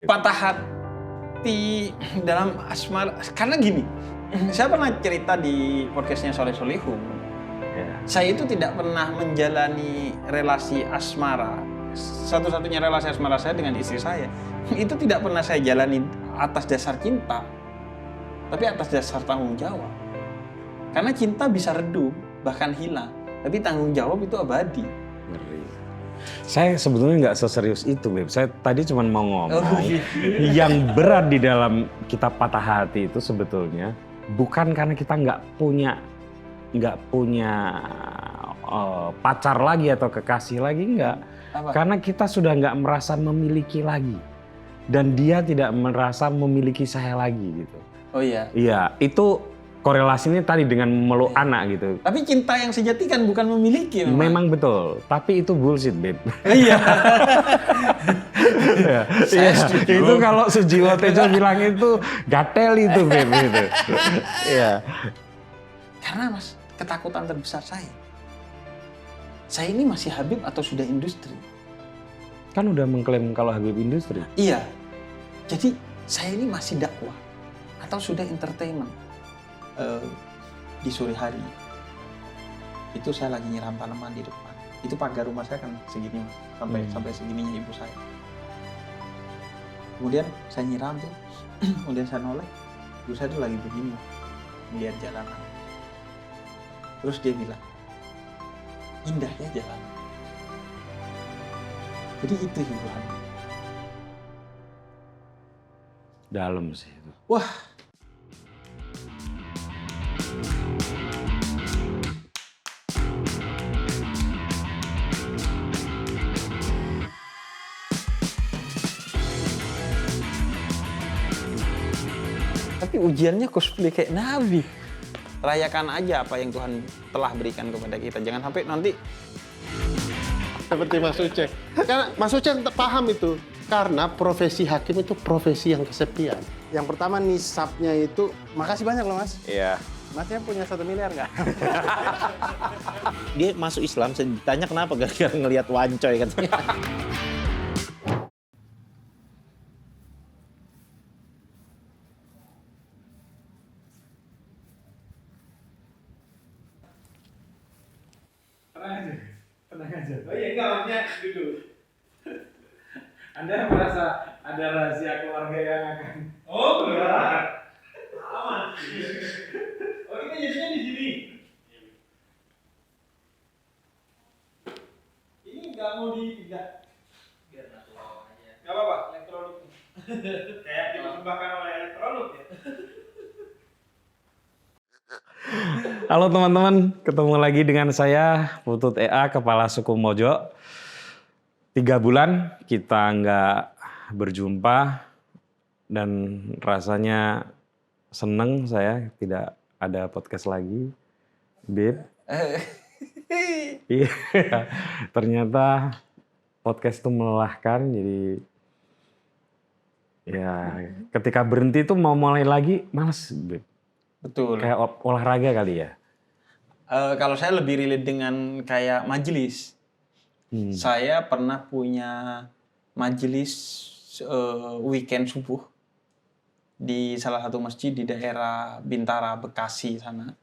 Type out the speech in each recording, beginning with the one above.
Patah hati dalam asmara, karena gini, saya pernah cerita di podcastnya Soleh Solihun. Saya itu tidak pernah menjalani relasi asmara. Satu-satunya relasi asmara saya dengan istri saya itu tidak pernah saya jalani atas dasar cinta, tapi atas dasar tanggung jawab. Karena cinta bisa redup, bahkan hilang, tapi tanggung jawab itu abadi. Ngeri. Saya sebetulnya nggak seserius itu, Beb. Saya tadi cuma mau ngomong yang berat di dalam kita patah hati itu sebetulnya bukan karena kita nggak punya pacar lagi atau kekasih lagi, nggak. Karena kita sudah nggak merasa memiliki lagi dan dia tidak merasa memiliki saya lagi gitu. Oh iya. Iya, itu korelasinya tadi dengan memeluk anak gitu. Tapi cinta yang sejati kan bukan memiliki. Memang betul, tapi itu bullshit, Beb. Iya. Iya, itu kalau Sujiwo Tejo bilang itu gatel itu, Beb. Gitu. Iya. Karena Mas, ketakutan terbesar saya ini masih Habib atau sudah industri? Kan udah mengklaim kalau Habib industri. Iya. Jadi saya ini masih dakwah atau sudah entertainment. Di sore hari itu saya lagi nyiram tanaman di depan. Itu pagar rumah saya kan segini Mas, sampai segininya ibu saya. Kemudian saya nyiram tuh, kemudian saya noleh, ibu saya tuh lagi begini melihat jalanan. Terus dia bilang, indah ya jalanan. Jadi itu hiburan. Dalam sih itu. Wah. Tapi ujiannya cosplay kayak Nabi. Rayakan aja apa yang Tuhan telah berikan kepada kita. Jangan sampai nanti seperti Mas Uceng. Karena Mas Uceng paham itu. Karena profesi hakim itu profesi yang kesepian. Yang pertama nisabnya itu, makasih banyak loh Mas. Iya. Masnya punya 1 miliar nggak? Dia masuk Islam, saya ditanya kenapa gara-gara ngelihat wancoy katanya. Tenang aja. Oh iya, enggak, maksudnya duduk. Anda merasa ada rahasia keluarga yang akan... Oh, enggak. Aman. Oh, kita jadinya di sini. Ini enggak mau tidak. Biar natural aja. Enggak apa-apa, elektronik. Kayak dipersembahkan oleh elektronik ya. Halo teman-teman, ketemu lagi dengan saya Putut EA, Kepala Suku Mojo. 3 bulan kita nggak berjumpa dan rasanya seneng saya tidak ada podcast lagi, Beb. Iya, ternyata podcast itu melelahkan, jadi ya ketika berhenti tuh mau mulai lagi males, Beb. betul. Kayak olahraga kali ya. Kalau saya lebih relate dengan kayak majelis. Saya pernah punya majelis weekend subuh di salah satu masjid di daerah Bintara, Bekasi sana.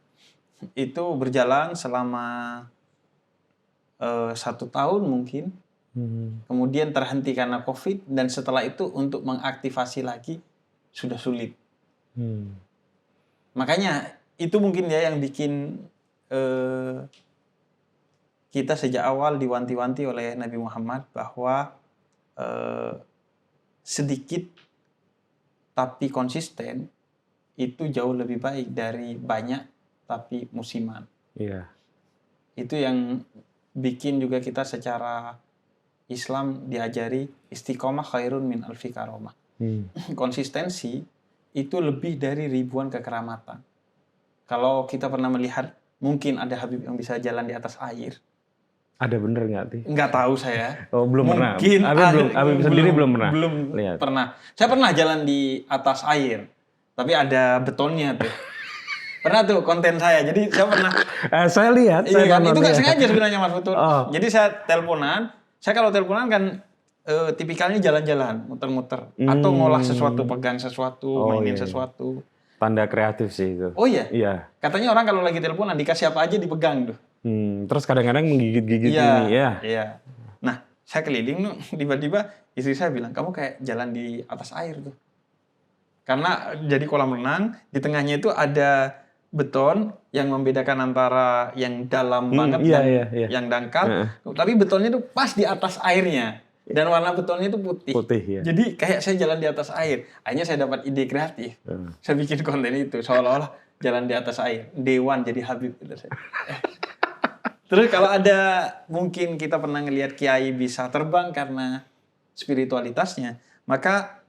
Itu berjalan selama 1 tahun mungkin. Kemudian terhenti karena COVID dan setelah itu untuk mengaktifasi lagi sudah sulit. Makanya itu mungkin ya yang bikin kita sejak awal diwanti-wanti oleh Nabi Muhammad bahwa sedikit tapi konsisten itu jauh lebih baik dari banyak tapi musiman. Iya. Itu yang bikin juga kita secara Islam diajari istiqomah khairun min alfi karomah. Konsistensi itu lebih dari ribuan kekeramatan. Kalau kita pernah melihat mungkin ada Habib yang bisa jalan di atas air. Ada bener nggak Ti? Nggak tahu saya. Oh belum mungkin pernah. Habib sendiri belum pernah. Belum lihat. Pernah. Saya pernah jalan di atas air, tapi ada betonnya tuh. Pernah tuh konten saya. Jadi saya pernah. Saya lihat. Iya kan? Itu nggak sengaja sebenarnya Mas Putu. Oh. Jadi saya teleponan. Saya kalau teleponan kan tipikalnya jalan-jalan, muter-muter, atau ngolah sesuatu, pegang sesuatu, mainin sesuatu. Tanda kreatif sih itu. Oh iya? Iya. Katanya orang kalau lagi teleponan dikasih apa aja dipegang tuh. Terus kadang-kadang menggigit-gigit ini ya. Iya. Nah, saya keliling tuh, tiba-tiba istri saya bilang, kamu kayak jalan di atas air tuh. Karena jadi kolam renang, di tengahnya itu ada beton yang membedakan antara yang dalam banget dan yang dangkal. Tapi betonnya itu pas di atas airnya. Dan warna betonnya itu putih. Ya. Jadi kayak saya jalan di atas air. Akhirnya saya dapat ide kreatif. Saya bikin konten itu seolah-olah jalan di atas air. Dewan jadi Habib. Terus kalau ada mungkin kita pernah ngelihat kiai bisa terbang karena spiritualitasnya, maka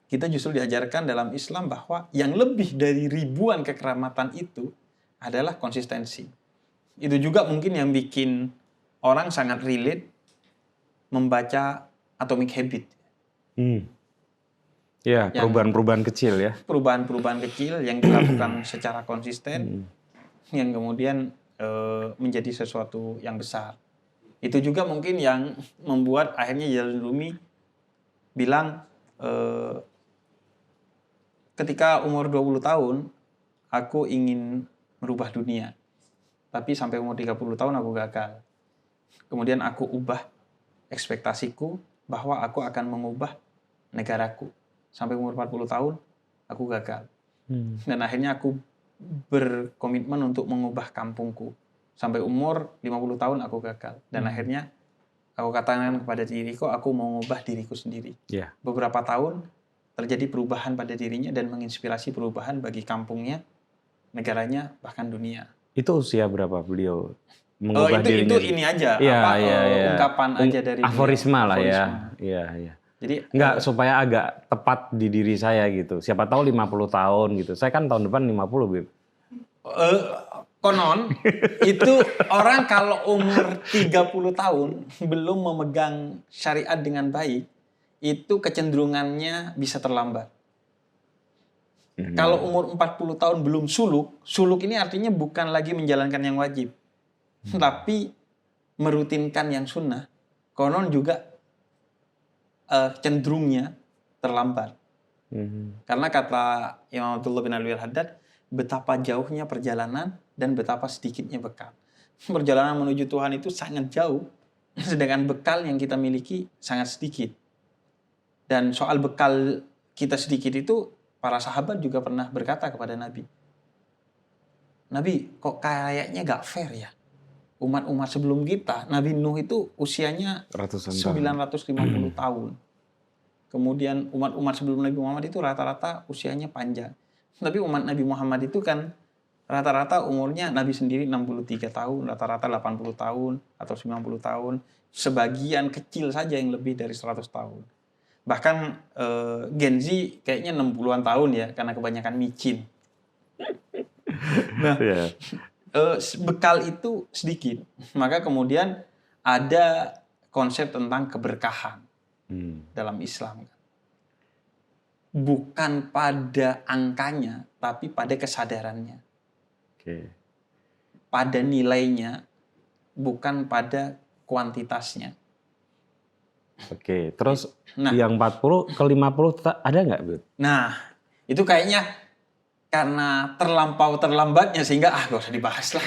kita justru diajarkan dalam Islam bahwa yang lebih dari ribuan kekeramatan itu adalah konsistensi. Itu juga mungkin yang bikin orang sangat relate membaca Atomic Habit. Ya, perubahan-perubahan kecil ya. Perubahan-perubahan kecil yang dilakukan secara konsisten, yang kemudian menjadi sesuatu yang besar. Itu juga mungkin yang membuat akhirnya Jalaluddin Rumi bilang, ketika umur 20 tahun, aku ingin merubah dunia. Tapi sampai umur 30 tahun aku gagal. Kemudian aku ubah ekspektasiku bahwa aku akan mengubah negaraku. Sampai umur 40 tahun, aku gagal. Dan akhirnya aku berkomitmen untuk mengubah kampungku. Sampai umur 50 tahun aku gagal. Dan akhirnya aku katakan kepada diriku, aku mau mengubah diriku sendiri. Yeah. Beberapa tahun terjadi perubahan pada dirinya dan menginspirasi perubahan bagi kampungnya, negaranya, bahkan dunia. Itu usia berapa beliau? Mengubah dirinya. Itu ini aja, ungkapan aja dari aforisma lah aforisma. ya. Iya. Jadi enggak supaya agak tepat di diri saya gitu. Siapa tahu 50 tahun gitu. Saya kan tahun depan 50, Beb. Konon itu orang kalau umur 30 tahun belum memegang syariat dengan baik, itu kecenderungannya bisa terlambat. Kalau umur 40 tahun belum suluk ini artinya bukan lagi menjalankan yang wajib. Tapi merutinkan yang sunnah, konon juga cenderungnya terlambat. Karena kata Imam Abdullah bin Alwi Al-Haddad, betapa jauhnya perjalanan dan betapa sedikitnya bekal. Perjalanan menuju Tuhan itu sangat jauh, sedangkan bekal yang kita miliki sangat sedikit. Dan soal bekal kita sedikit itu, para sahabat juga pernah berkata kepada Nabi, Nabi, kok kayaknya gak fair ya? Umat-umat sebelum kita, Nabi Nuh itu usianya 950 tahun. Kemudian umat-umat sebelum Nabi Muhammad itu rata-rata usianya panjang. Tapi umat Nabi Muhammad itu kan rata-rata umurnya Nabi sendiri 63 tahun, rata-rata 80 tahun atau 90 tahun. Sebagian kecil saja yang lebih dari 100 tahun. Bahkan Gen Z kayaknya 60-an tahun ya, karena kebanyakan micin. Nah, bekal itu sedikit. Maka kemudian ada konsep tentang keberkahan dalam Islam. Bukan pada angkanya, tapi pada kesadarannya. Pada nilainya, bukan pada kuantitasnya. Terus yang 40 ke 50 ada nggak, Beb? Nah, itu kayaknya karena terlampau terlambatnya sehingga gak usah dibahas lah.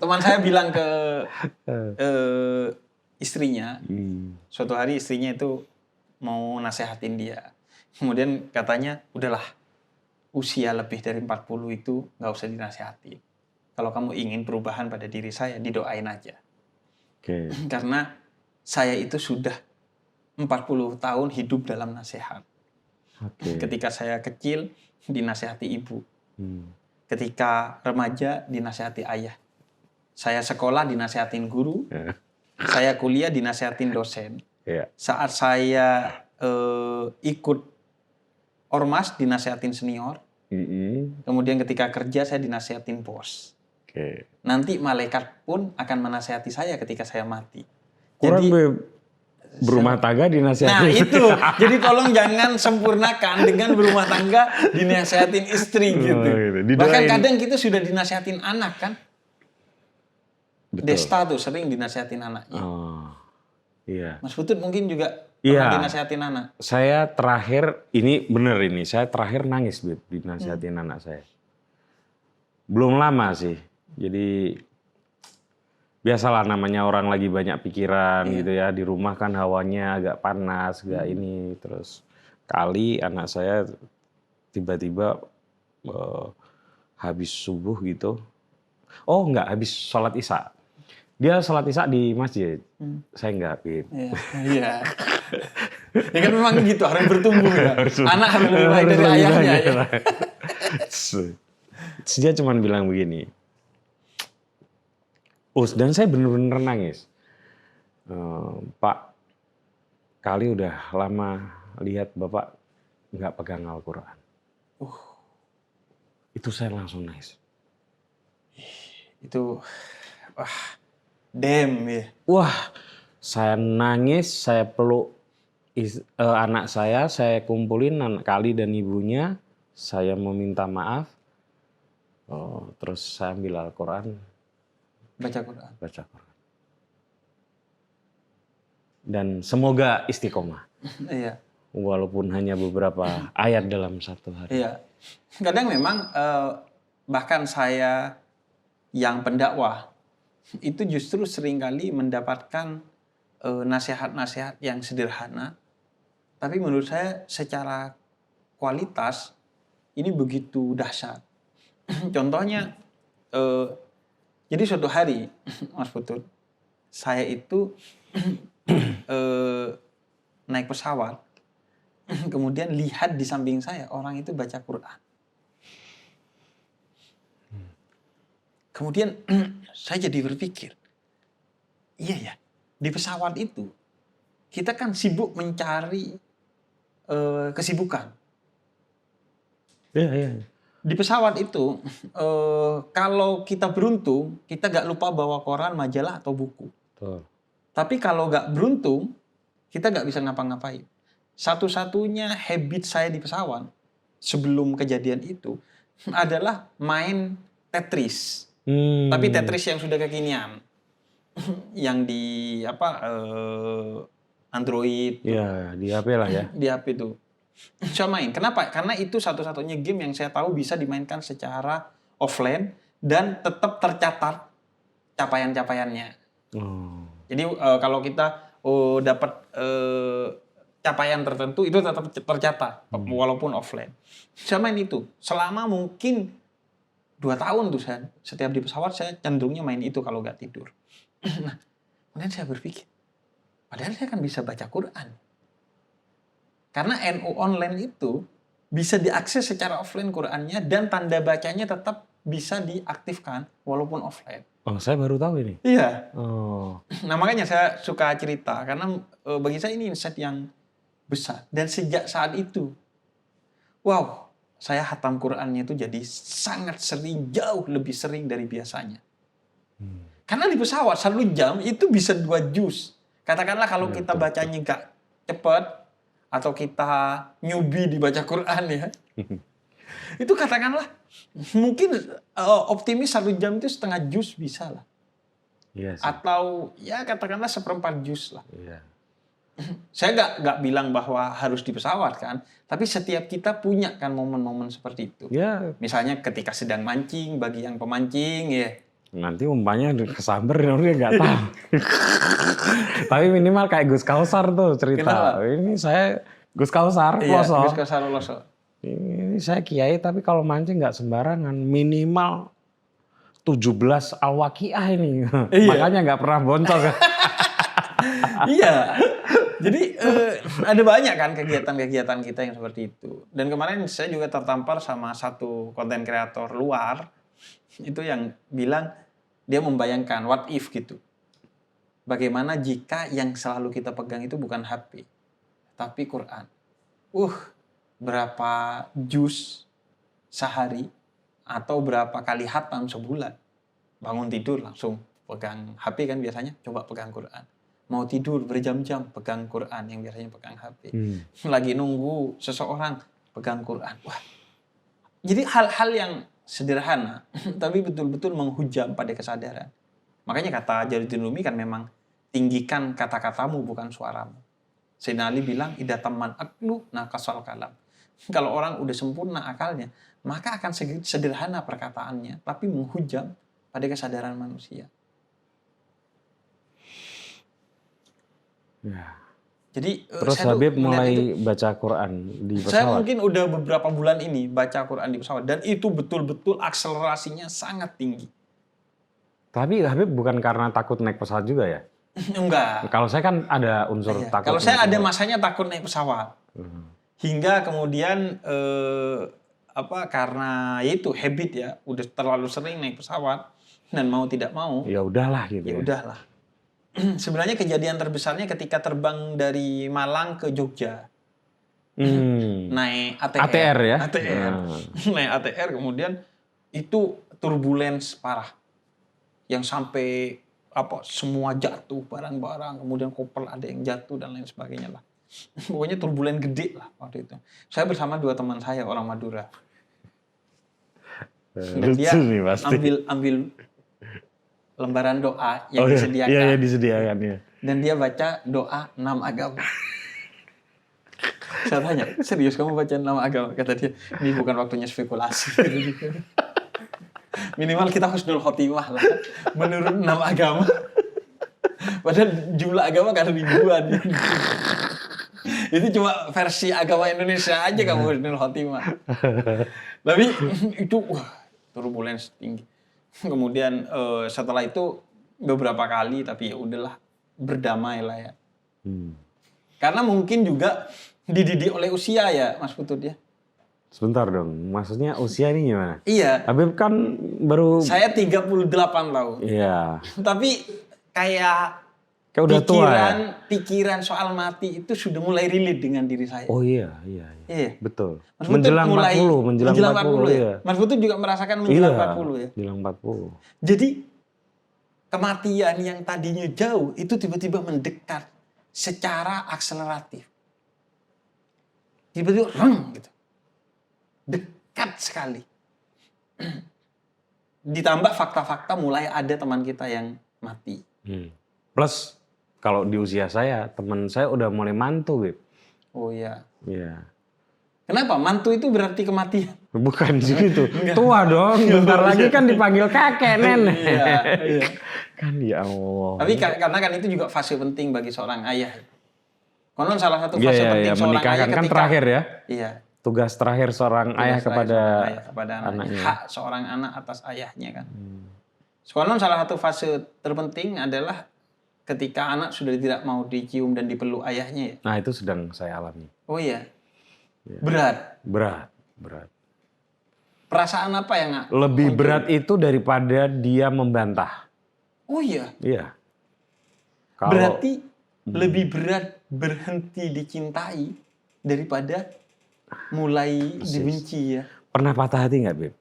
Teman saya bilang ke istrinya, suatu hari istrinya itu mau nasehatin dia. Kemudian katanya, udahlah, usia lebih dari 40 itu gak usah dinasehatin. Kalau kamu ingin perubahan pada diri saya, didoain aja. Karena saya itu sudah 40 tahun hidup dalam nasihat. Ketika saya kecil, dinasehati ibu. Ketika remaja, dinasehati ayah. Saya sekolah, dinasehatin guru. Saya kuliah, dinasehatin dosen. Saat saya ikut ormas, dinasehatin senior. Kemudian ketika kerja, saya dinasehatin bos. Nanti malaikat pun akan menasehati saya ketika saya mati. Kurang, Beb. Berumah tangga dinasihati. Nah itu, jadi tolong jangan sempurnakan dengan berumah tangga dinasihatin istri gitu. Bahkan kadang kita sudah dinasihatin anak kan. Betul. Desta tuh sering dinasihatin anaknya. Iya. Mas Putut mungkin juga Iya. pernah dinasehatin anak. Saya terakhir, saya terakhir nangis Beb, dinasihatin anak saya. Belum lama sih, jadi biasalah namanya orang lagi banyak pikiran gitu ya, di rumah kan hawanya agak panas, agak ini. Terus kali anak saya tiba-tiba habis subuh gitu, oh enggak, habis sholat isya. Dia sholat isya di masjid, saya enggak Beb. Iya. Ya kan memang gitu, harus bertumbuh ya. Anak harus lebih baik dari ayahnya ya. Terus dia cuma bilang begini, dan saya benar-benar nangis. Pak, kali udah lama lihat Bapak nggak pegang Al-Quran. Itu saya langsung nangis. Itu, wah, damn ya. Wah, saya nangis, saya peluk anak saya kumpulin anak kali dan ibunya, saya meminta maaf. Terus saya ambil Al-Quran. Baca Quran. Dan semoga istiqomah. Iya. Walaupun hanya beberapa ayat dalam satu hari. Iya. Kadang memang bahkan saya yang pendakwah itu justru seringkali mendapatkan nasihat-nasihat yang sederhana, tapi menurut saya secara kualitas ini begitu dahsyat. Contohnya, jadi suatu hari, Mas Putut, saya itu naik pesawat, kemudian lihat di samping saya orang itu baca Quran. Kemudian saya jadi berpikir, iya ya, di pesawat itu kita kan sibuk mencari kesibukan. Iya. Di pesawat itu, kalau kita beruntung, kita gak lupa bawa koran, majalah, atau buku. Betul. Tapi kalau gak beruntung, kita gak bisa ngapa-ngapain. Satu-satunya habit saya di pesawat, sebelum kejadian itu, adalah main Tetris. Tapi Tetris yang sudah kekinian. Yang di Android. Iya, di HP lah ya. Di HP itu. Saya main. Kenapa? Karena itu satu-satunya game yang saya tahu bisa dimainkan secara offline dan tetap tercatat capaian-capaiannya. Jadi kalau kita dapat capaian tertentu itu tetap tercatat walaupun offline. Saya main itu selama mungkin 2 tahun tuh saya. Setiap di pesawat saya cenderungnya main itu kalau nggak tidur. Nah, kemudian saya berpikir, padahal saya kan bisa baca Quran. Karena NU online itu bisa diakses secara offline Qurannya dan tanda bacanya tetap bisa diaktifkan walaupun offline. Oh, saya baru tahu ini. Iya. Oh. Nah makanya saya suka cerita karena bagi saya ini insight yang besar. Dan sejak saat itu, wow, saya hatam Qurannya itu jadi sangat sering, jauh lebih sering dari biasanya. Karena di pesawat 1 jam itu bisa 2 juz. Katakanlah kalau kita bacanya nggak cepat, atau kita newbie dibaca Quran ya, itu katakanlah mungkin optimis 1 jam itu setengah juz bisa lah. Iya sih. Atau ya katakanlah 1/4 juz lah. Iya. Saya nggak bilang bahwa harus di pesawat kan, tapi setiap kita punya kan momen-momen seperti itu. Ya, Misalnya ketika sedang mancing, bagi yang pemancing ya. nanti umpamanya kesamber dia nggak tahu. Tapi minimal kayak Gus Kausar tuh cerita. Kenapa? Ini saya Gus Kausar Iya, Loso. Gus Kausar Loso. Ini saya kiai tapi kalau mancing nggak sembarangan. Minimal 17 Al-Waqiah ini. Iya. Makanya nggak pernah boncos. Iya. Jadi ada banyak kan kegiatan-kegiatan kita yang seperti itu. Dan kemarin saya juga tertampar sama satu konten kreator luar. Itu yang bilang dia membayangkan what if gitu. Bagaimana jika yang selalu kita pegang itu bukan HP, tapi Quran. Berapa juz sehari atau berapa kali khatam sebulan. Bangun tidur langsung pegang HP kan biasanya, coba pegang Quran. Mau tidur berjam-jam pegang Quran yang biasanya pegang HP. Lagi nunggu seseorang pegang Quran. Wah. Jadi hal-hal yang sederhana tapi betul-betul menghujam pada kesadaran. Makanya kata Jalaluddin Rumi kan memang 3 tinggikan kata-katamu bukan suaramu. Sayyidina Ali bilang, idza tamman aqlu naqasal kalam. Kalau orang udah sempurna akalnya, maka akan sederhana perkataannya, tapi menghujam pada kesadaran manusia. Ya. Jadi Terus saya tuh Habib melihat mulai itu, baca Quran di saya pesawat. mungkin udah beberapa bulan ini baca Quran di pesawat dan itu betul-betul akselerasinya sangat tinggi. Tapi Habib bukan karena takut naik pesawat juga ya? Enggak. Kalau saya kan ada unsur Iya. takut. Kalau saya naik ada pesawat. masanya takut naik pesawat. Hingga kemudian karena ya itu habit ya, udah terlalu sering naik pesawat dan mau tidak mau Ya udahlah gitu. ya udahlah. Sebenarnya kejadian terbesarnya ketika terbang dari Malang ke Jogja. Naik ATR. ATR ya? ATR. Naik ATR kemudian itu turbulence parah. Yang sampai semua jatuh barang-barang, kemudian koper ada yang jatuh dan lain sebagainya lah. Pokoknya turbulen gede lah waktu itu. Saya bersama 2 teman saya orang Madura. Dan dia Lucu nih pasti. ambil lembaran doa yang disediakan. Iya, disediakan ya. Dan dia baca doa 6 agama. Saya tanya, serius kamu baca 6 agama? Kata dia, ini bukan waktunya spekulasi. Minimal kita husnul khotimah lah. Menurut 6 agama. Padahal jumlah agama kan ribuan. Itu cuma versi agama Indonesia aja kamu husnul khotimah. Tapi itu turbulence tinggi. Kemudian setelah itu beberapa kali tapi ya udahlah berdamai lah ya. Karena mungkin juga dididik oleh usia ya Mas Putut ya. Sebentar dong, maksudnya usia ini gimana? Iya. Habib kan baru... Saya 38 tahun. Iya. Tapi kayak udah tua ya? Pikiran soal mati itu sudah mulai relate dengan diri saya. Oh iya. Iya. Betul. Mas Putut Menjelang mulai, 40, menjelang 40 ya. ya. Mas Putut juga merasakan menjelang 40 ya. Menjelang 40. Jadi kematian yang tadinya jauh itu tiba-tiba mendekat secara akseleratif. Tiba-tiba gitu. Dekat sekali. Ditambah fakta-fakta mulai ada teman kita yang mati. Plus kalau di usia saya, teman saya udah mulai mantu, Bib. Oh iya. Iya. Kenapa? Mantu itu berarti kematian. Bukan gitu. Tua dong. Bentar lagi kan dipanggil kakek, nenek. Iya. Kan ya Allah. Tapi karena kan itu juga fase penting bagi seorang ayah. Konon salah satu fase penting seorang menikah ayah kan terakhir ya. Iya. Tugas terakhir seorang ayah kepada anaknya. Hak seorang anak atas ayahnya kan. Konon salah satu fase terpenting adalah ketika anak sudah tidak mau dicium dan dipeluk ayahnya ya. Nah itu sedang saya alami. Oh iya. Berat. Perasaan apa yang lebih berat itu daripada dia membantah. Oh iya. Iya. Berarti lebih berat berhenti dicintai daripada mulai dibenci ya. Pernah patah hati nggak, Beb?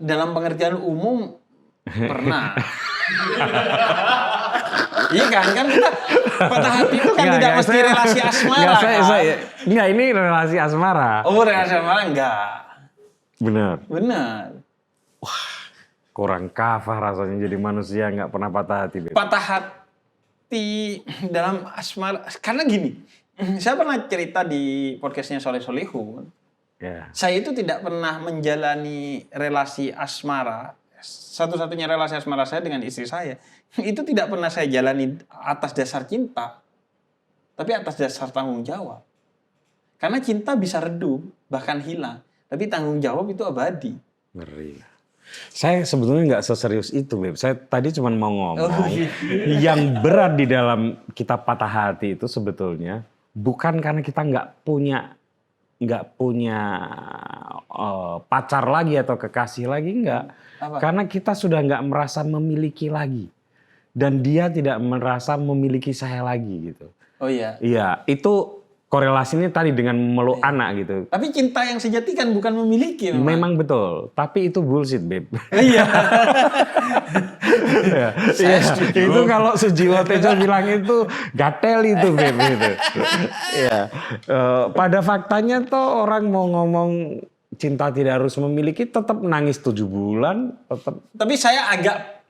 Dalam pengertian umum pernah. Iya kan kita patah hati itu kan tidak mesti relasi asmara kan? Enggak, ini relasi asmara. Oh relasi asmara enggak. Benar. Kurang kafah rasanya jadi manusia nggak pernah patah hati, Beb. Patah hati dalam asmara karena gini. Saya pernah cerita di podcastnya Soleh Solihun. Ya. Saya itu tidak pernah menjalani relasi asmara. Satu-satunya relasi asmara saya dengan istri saya. Itu tidak pernah saya jalani atas dasar cinta. Tapi atas dasar tanggung jawab. Karena cinta bisa redup, bahkan hilang. Tapi tanggung jawab itu abadi. Ngeri. Saya sebetulnya nggak seserius itu, Beb. Saya tadi cuma mau ngomong. Yang berat di dalam kita patah hati itu sebetulnya bukan karena kita nggak punya pacar lagi atau kekasih lagi, enggak. Karena kita sudah nggak merasa memiliki lagi. Dan dia tidak merasa memiliki saya lagi gitu. Oh iya. Iya, itu korelasinya tadi dengan memeluk anak gitu. Tapi cinta yang sejati kan bukan memiliki. Memang betul, tapi itu bullshit, Beb. Iya. Itu kalau Sujiwo Tejo bilang itu gatel itu, Beb. Gitu. Ya. Pada faktanya toh orang mau ngomong cinta tidak harus memiliki, tetap nangis 7 bulan, tetap. Tapi saya agak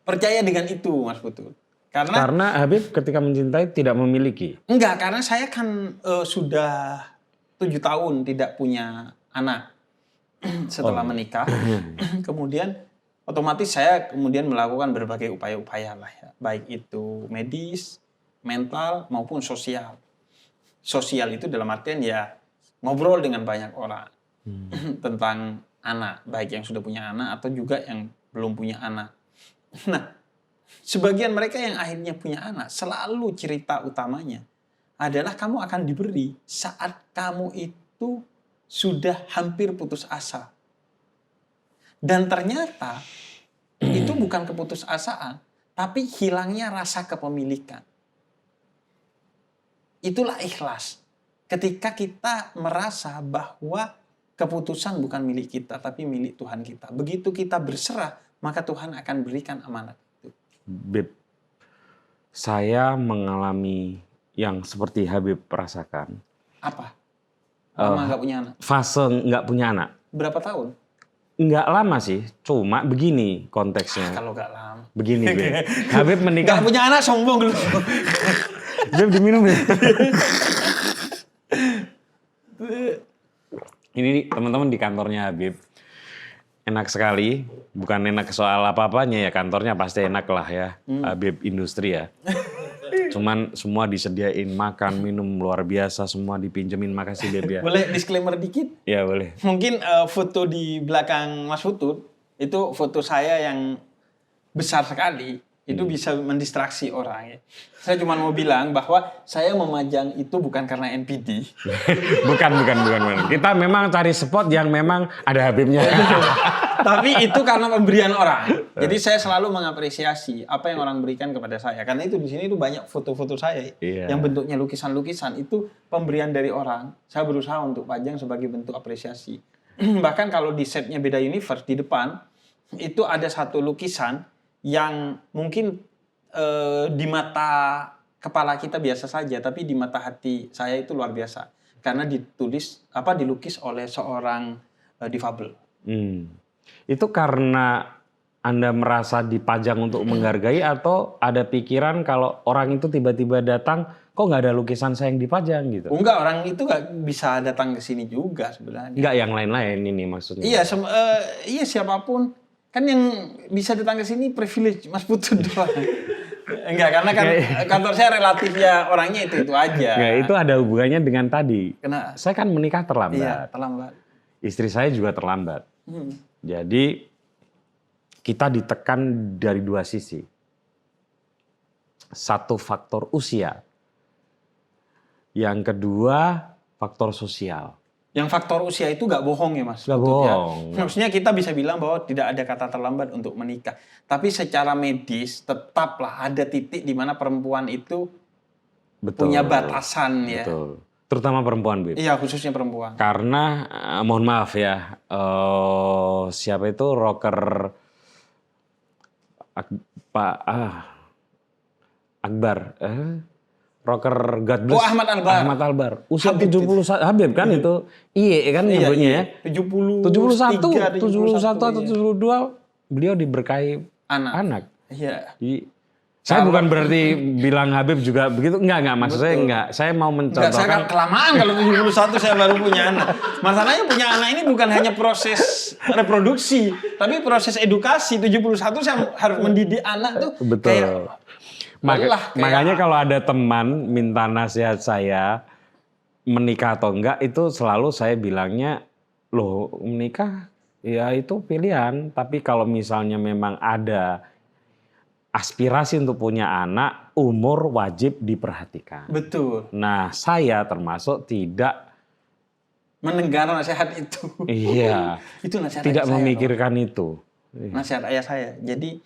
percaya dengan itu, Mas Putut. Karena Habib ketika mencintai tidak memiliki. Enggak, karena saya kan sudah 7 tahun tidak punya anak setelah menikah. Kemudian otomatis saya kemudian melakukan berbagai upaya-upaya lah ya, baik itu medis, mental maupun sosial. Sosial itu dalam artian ya ngobrol dengan banyak orang tentang anak, baik yang sudah punya anak atau juga yang belum punya anak. Nah, sebagian mereka yang akhirnya punya anak, selalu cerita utamanya adalah kamu akan diberi saat kamu itu sudah hampir putus asa. Dan ternyata itu bukan keputusasaan, tapi hilangnya rasa kepemilikan. Itulah ikhlas. Ketika kita merasa bahwa keputusan bukan milik kita, tapi milik Tuhan kita. Begitu kita berserah, maka Tuhan akan berikan amanat. Beb, saya mengalami yang seperti Habib rasakan. Apa? Lama nggak punya anak? Fase nggak punya anak. Berapa tahun? Nggak lama sih, cuma begini konteksnya. Kalau nggak lama. Begini, Beb. Habib menikah. Nggak punya anak, sombong dulu. Beb, diminum ya. Ini teman-teman di kantornya Habib. Enak sekali, bukan enak soal apa-apanya ya, kantornya pasti enak lah ya, Habib Industri ya. Cuman semua disediain makan, minum luar biasa, semua dipinjemin, makasih Beb ya. Boleh disclaimer dikit? Ya boleh. Mungkin foto di belakang Mas Putut, itu foto saya yang besar sekali. Itu bisa mendistraksi orang ya. Saya cuma mau bilang bahwa saya memajang itu bukan karena NPD. Bukan. Kita memang cari spot yang memang ada Habibnya. Tapi itu karena pemberian orang. Jadi saya selalu mengapresiasi apa yang orang berikan kepada saya. Karena itu di sini itu banyak foto-foto saya yang bentuknya lukisan-lukisan, itu pemberian dari orang. Saya berusaha untuk pajang sebagai bentuk apresiasi. Bahkan kalau di setnya Beda Universe di depan itu ada satu lukisan yang mungkin di mata kepala kita biasa saja, tapi di mata hati saya itu luar biasa karena dilukis oleh seorang difabel. Itu karena Anda merasa dipajang untuk menghargai atau ada pikiran kalau orang itu tiba-tiba datang kok nggak ada lukisan saya yang dipajang gitu? Enggak, orang itu nggak bisa datang ke sini juga sebenarnya. Enggak, yang lain-lain ini maksudnya. Iya, iya siapapun. Kan yang bisa datang ke sini privilege Mas Putut doang. Enggak, karena kan kantor saya relatif ya orangnya itu aja. Enggak, itu ada hubungannya dengan tadi. Kena, saya kan menikah terlambat. iya, terlambat. Istri saya juga terlambat. Jadi kita ditekan dari dua sisi. Satu faktor usia. Yang kedua faktor sosial. Yang faktor usia itu nggak bohong ya Mas. Nggak bohong. Ya. Maksudnya kita bisa bilang bahwa tidak ada kata terlambat untuk menikah. Tapi secara medis tetaplah ada titik di mana perempuan itu punya batasan ya. Betul. Terutama perempuan, Bib. Iya, khususnya perempuan. Karena mohon maaf ya, siapa itu rocker Akbar. Rocker God Bless. Oh, Ahmad Albar. Ahmad Albar. Usia 71 Habib kan itu. Iya kan nyebutnya ya. 71 atau 72 beliau diberkahi anak. Iya. Saya bukan berarti bilang Habib juga begitu. Enggak maksud saya enggak. Saya mau mencontohkan. Enggak, saya kelamaan kalau 71 saya baru punya anak. Masalahnya punya anak ini bukan hanya proses reproduksi, tapi proses edukasi. 71 saya harus mendidik anak tuh. Betul. Kayak makanya kalau ada teman minta nasihat saya menikah atau enggak, itu selalu saya bilangnya, loh menikah ya itu pilihan. Tapi kalau misalnya memang ada aspirasi untuk punya anak, umur wajib diperhatikan. Betul. Nah saya termasuk tidak mendengar nasihat itu. Iya. Itu nasihat tidak ayah memikirkan saya, itu. Nasihat ayah saya. Jadi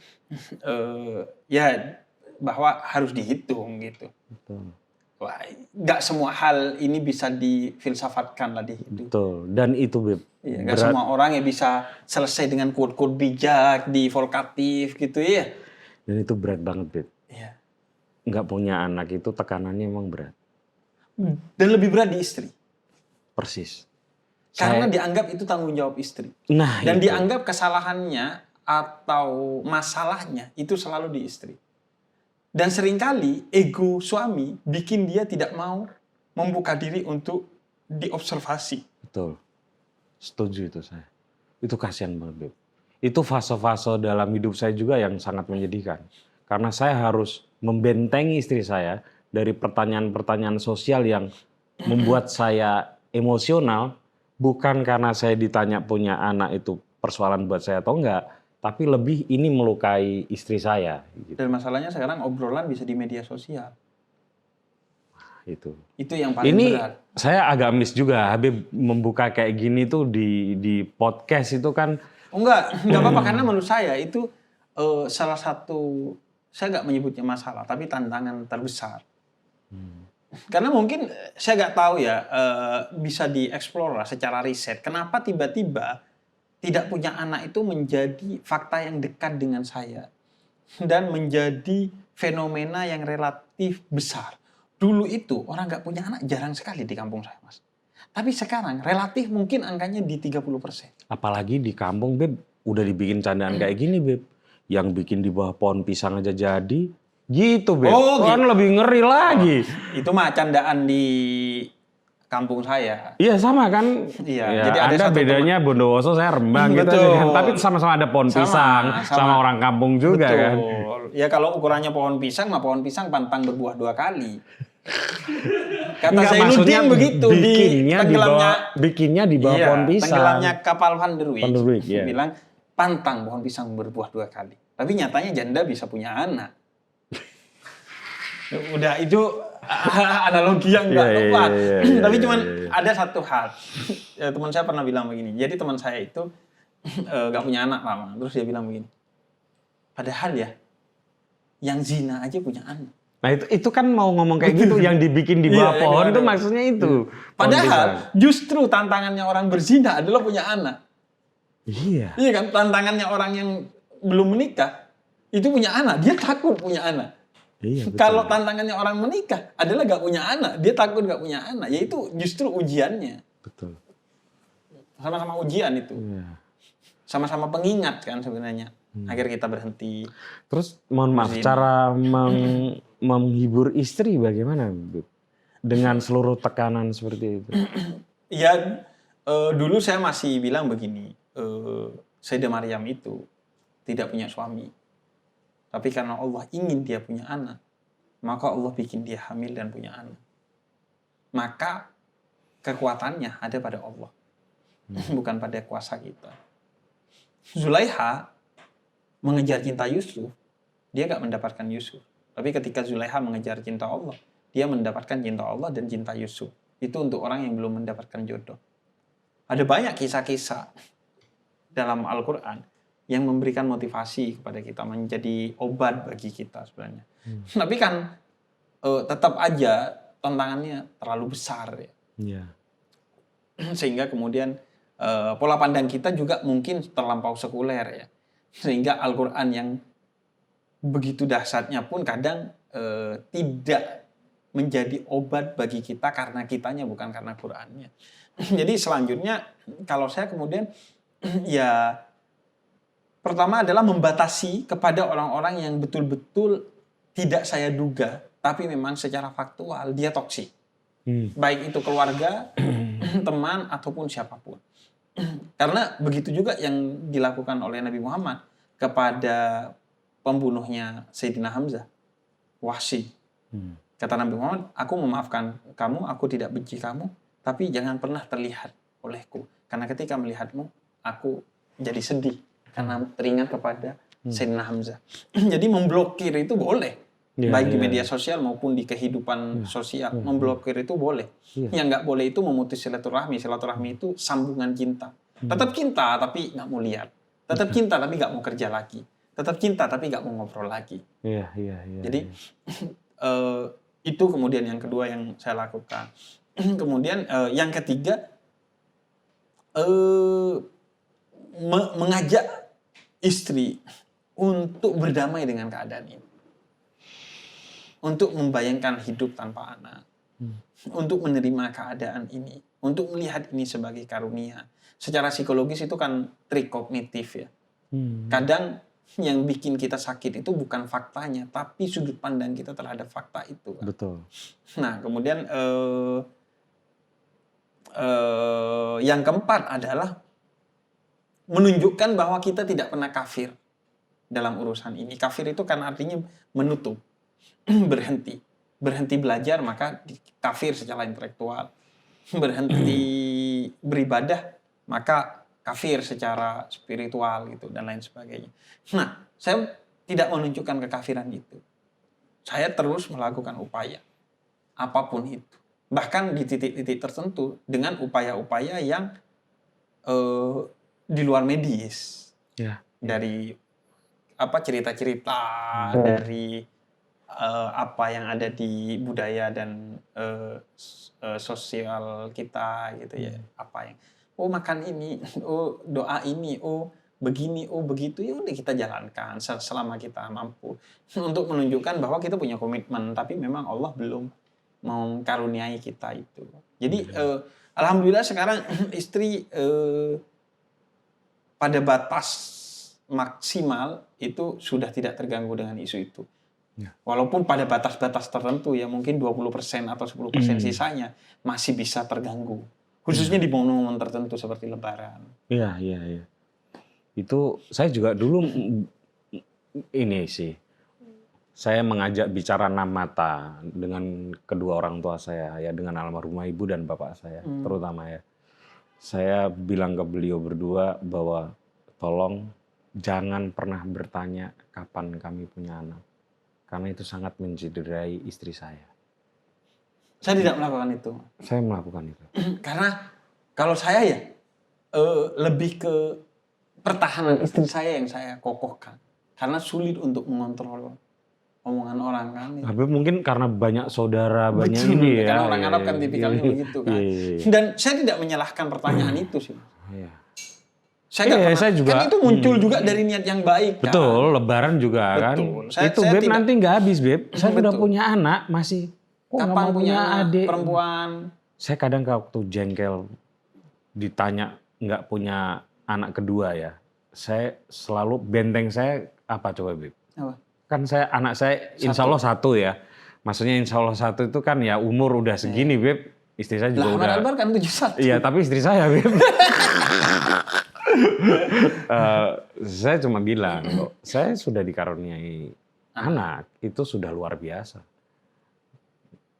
ya bahwa harus dihitung gitu. Betul. Wah, nggak semua hal ini bisa difilsafatkan lah di hidup. Betul. Dan itu Beb. Iya, nggak semua orang yang bisa selesai dengan quote-quote bijak, divolkatif gitu ya. Dan itu berat banget Beb. Iya. Nggak punya anak itu tekanannya emang berat. Dan lebih berat di istri. Persis. Karena dianggap itu tanggung jawab istri. Nah, dan itu. dianggap kesalahannya atau masalahnya itu selalu di istri. Dan seringkali ego suami bikin dia tidak mau membuka diri untuk diobservasi. Betul. Setuju itu saya. Itu kasihan banget, Beb. Itu fase-fase dalam hidup saya juga yang sangat menyedihkan. Karena saya harus membentengi istri saya dari pertanyaan-pertanyaan sosial yang membuat saya emosional. Bukan karena saya ditanya punya anak itu persoalan buat saya atau enggak. Tapi lebih ini melukai istri saya. Gitu. Dan masalahnya sekarang obrolan bisa di media sosial. Itu yang paling ini berat. Saya agak miss juga Habib membuka kayak gini tuh di podcast itu kan. Enggak apa-apa karena menurut saya itu salah satu, saya nggak menyebutnya masalah tapi tantangan terbesar. Karena mungkin saya nggak tahu ya, bisa dieksplor secara riset kenapa tiba-tiba tidak punya anak itu menjadi fakta yang dekat dengan saya dan menjadi fenomena yang relatif besar. Dulu itu orang nggak punya anak jarang sekali di kampung saya, Mas. Tapi sekarang relatif mungkin angkanya di 30%. Apalagi di kampung, Beb, udah dibikin candaan kayak gini, Beb. Yang bikin di bawah pohon pisang aja jadi. Gitu, Beb. Oh, kan gitu. lebih ngeri lagi. Itu mah candaan di kampung saya. Iya sama kan. Iya. Ya, Jadi ada Anda satu bedanya Bondowoso, saya Rembang gitu Betul. aja kan. Tapi sama-sama ada pohon pisang, sama orang kampung juga Betul. kan. Ya kalau ukurannya pohon pisang, mah pohon pisang pantang berbuah 2 kali. Kata Enggak, maksudnya Zainuddin begitu bikinnya di bawah pohon pisang. Tenggelamnya kapal Van der Wijk. Van der Wijk, iya. Bilang pantang pohon pisang berbuah 2 kali. Tapi nyatanya janda bisa punya anak. Udah itu analogi yang nggak tepat. Tapi cuman ada satu hal. Teman saya pernah bilang begini. Jadi teman saya itu nggak punya anak lama. Terus dia bilang begini. Padahal ya, yang zina aja punya anak. Nah itu kan mau ngomong kayak gitu, yang dibikin di bawah pohon itu maksudnya itu. Padahal justru tantangannya orang berzina adalah punya anak. Iya. Iya kan, tantangannya orang yang belum menikah itu punya anak, dia takut punya anak. Iya, betul. Kalau tantangannya orang menikah adalah gak punya anak, dia takut gak punya anak. Yaitu justru ujiannya. Betul. Sama-sama ujian itu. Iya. Sama-sama pengingat kan sebenarnya. Akhir kita berhenti. Terus mohon maaf, Berzina. cara menghibur istri bagaimana, Bu? Dengan seluruh tekanan seperti itu. Ya, dulu saya masih bilang begini, Sayyidah Maryam itu tidak punya suami. Tapi karena Allah ingin dia punya anak, maka Allah bikin dia hamil dan punya anak. Maka kekuatannya ada pada Allah, bukan pada kuasa kita. Zulaiha mengejar cinta Yusuf, dia gak mendapatkan Yusuf. Tapi ketika Zulaiha mengejar cinta Allah, dia mendapatkan cinta Allah dan cinta Yusuf. Itu untuk orang yang belum mendapatkan jodoh. Ada banyak kisah-kisah dalam Al-Quran yang memberikan motivasi kepada kita, menjadi obat bagi kita sebenarnya. Tapi kan tetap aja tantangannya terlalu besar ya. Iya. Sehingga kemudian pola pandang kita juga mungkin terlampau sekuler ya. Sehingga Al-Quran yang begitu dahsyatnya pun kadang tidak menjadi obat bagi kita karena kitanya, bukan karena Qurannya. Jadi selanjutnya kalau saya kemudian ya pertama adalah membatasi kepada orang-orang yang betul-betul tidak saya duga, tapi memang secara faktual dia toksik. Baik itu keluarga, teman, ataupun siapapun. Karena begitu juga yang dilakukan oleh Nabi Muhammad kepada pembunuhnya Sayyidina Hamzah, Wahsy. Kata Nabi Muhammad, aku memaafkan kamu, aku tidak benci kamu, tapi jangan pernah terlihat olehku. Karena ketika melihatmu, aku jadi sedih. Karena teringat kepada Sayyidina Hamzah. Jadi memblokir itu boleh. Baik di media sosial maupun di kehidupan sosial. Memblokir itu boleh. Yang nggak boleh itu memutus silaturahmi. Silaturahmi itu sambungan cinta. Tetap cinta tapi nggak mau lihat. Tetap cinta tapi nggak mau kerja lagi. Tetap cinta tapi nggak mau ngobrol lagi. Iya. Jadi itu kemudian yang kedua yang saya lakukan. Kemudian yang ketiga, mengajak istri untuk berdamai dengan keadaan ini. Untuk membayangkan hidup tanpa anak. Untuk menerima keadaan ini. Untuk melihat ini sebagai karunia. Secara psikologis itu kan trik kognitif ya. Kadang yang bikin kita sakit itu bukan faktanya, tapi sudut pandang kita terhadap fakta itu. Kan? Betul. Nah, kemudian yang keempat adalah menunjukkan bahwa kita tidak pernah kafir dalam urusan ini. Kafir itu kan artinya menutup, berhenti belajar maka kafir secara intelektual, berhenti beribadah maka kafir secara spiritual gitu dan lain sebagainya. Nah, saya tidak menunjukkan kekafiran itu. Saya terus melakukan upaya apapun itu. Bahkan di titik-titik tertentu dengan upaya-upaya yang di luar medis. Ya. Dari cerita-cerita, dari apa yang ada di budaya dan sosial kita gitu ya. Apa yang makan ini, doa ini, begini, begitu, ya udah kita jalankan selama kita mampu untuk menunjukkan bahwa kita punya komitmen, tapi memang Allah belum mengkaruniai kita itu. Jadi alhamdulillah sekarang istri pada batas maksimal itu sudah tidak terganggu dengan isu itu. Ya. Walaupun pada batas-batas tertentu ya mungkin 20% atau 10% sisanya masih bisa terganggu. Khususnya di momen-momen tertentu seperti Lebaran. Iya. Itu saya juga dulu ini sih. Saya mengajak bicara enam mata dengan kedua orang tua saya, ya dengan almarhumah ibu dan bapak saya, terutama ya. Saya bilang ke beliau berdua bahwa tolong jangan pernah bertanya kapan kami punya anak. Karena itu sangat mencederai istri saya. Saya tidak melakukan itu. Saya melakukan itu. Karena kalau saya ya lebih ke pertahanan istri saya yang saya kokohkan. Karena sulit untuk mengontrol omongan orang kan. Ya. Tapi mungkin karena banyak saudara, banyak ini ya. Karena orang Arab kan tipikalnya begitu kan. Dan saya tidak menyalahkan pertanyaan itu sih. Iya. Saya juga. Kan itu muncul juga dari niat yang baik kan. Betul, Lebaran juga kan. Itu Beb nanti nggak habis Beb. Saya sudah punya anak masih. Kapan punya adik perempuan? Saya kadang waktu jengkel ditanya nggak punya anak kedua ya. Saya selalu benteng saya apa coba Beb? Apa? Kan anak saya insya Allah satu ya. Maksudnya insya Allah satu itu kan ya umur udah segini Beb. Istri saya juga udah. Akbar kan 71. Iya tapi istri saya Beb. Saya cuma bilang kok saya sudah dikaruniai anak itu sudah luar biasa.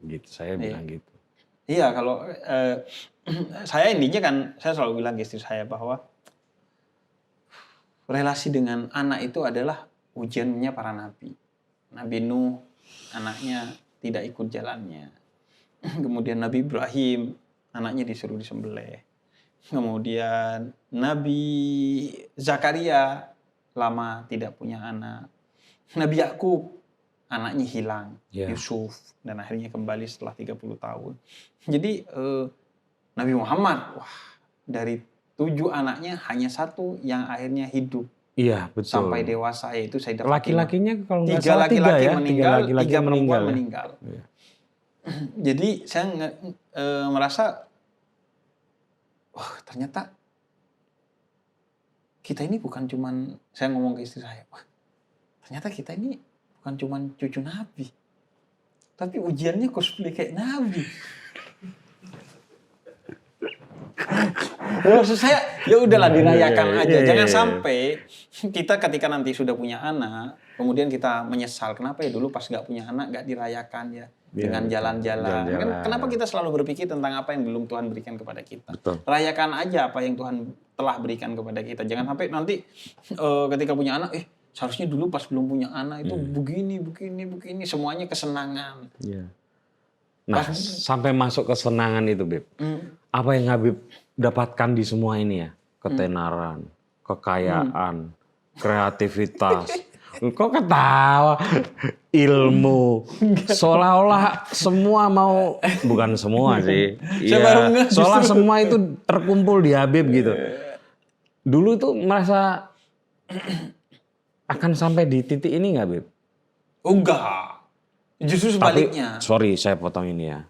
Gitu saya bilang gitu. Iya kalau saya intinya kan saya selalu bilang ke istri saya bahwa relasi dengan anak itu adalah ujiannya para nabi. Nabi Nuh anaknya tidak ikut jalannya. Kemudian Nabi Ibrahim anaknya disuruh disembelih. Kemudian Nabi Zakaria lama tidak punya anak. Nabi Yakub anaknya hilang, Yusuf, dan akhirnya kembali setelah 30 tahun. Jadi Nabi Muhammad, dari 7 anaknya hanya 1 yang akhirnya hidup. Iya, betul. Sampai dewasa, yaitu Sayyidah Laki-lakinya kalau nggak 3 salah laki-laki ya, meninggal, 3 perempuan ya. meninggal. Iya. Jadi saya merasa, ternyata kita ini bukan cuman, saya ngomong ke istri saya, ternyata kita ini bukan cuman cucu Nabi, tapi ujiannya cosplay kayak Nabi. Maksud saya, ya udahlah dirayakan aja. Jangan sampai kita ketika nanti sudah punya anak, kemudian kita menyesal. Kenapa ya dulu pas nggak punya anak nggak dirayakan ya dengan jalan-jalan. Kan, kenapa kita selalu berpikir tentang apa yang belum Tuhan berikan kepada kita? Betul. Rayakan aja apa yang Tuhan telah berikan kepada kita. Jangan sampai nanti ketika punya anak, seharusnya dulu pas belum punya anak itu begini, semuanya kesenangan. Iya. Nah, sampai masuk kesenangan itu, Beb. Apa yang Habib dapatkan di semua ini ya? Ketenaran, kekayaan, kreativitas. Kok ketawa? Ilmu. Seolah-olah semua mau, bukan semua sih. Iya, seolah semua itu terkumpul di Habib gitu. Dulu itu merasa akan sampai di titik ini nggak, Beb? Enggak. Justru sebaliknya. Tapi, sorry saya potong ini ya.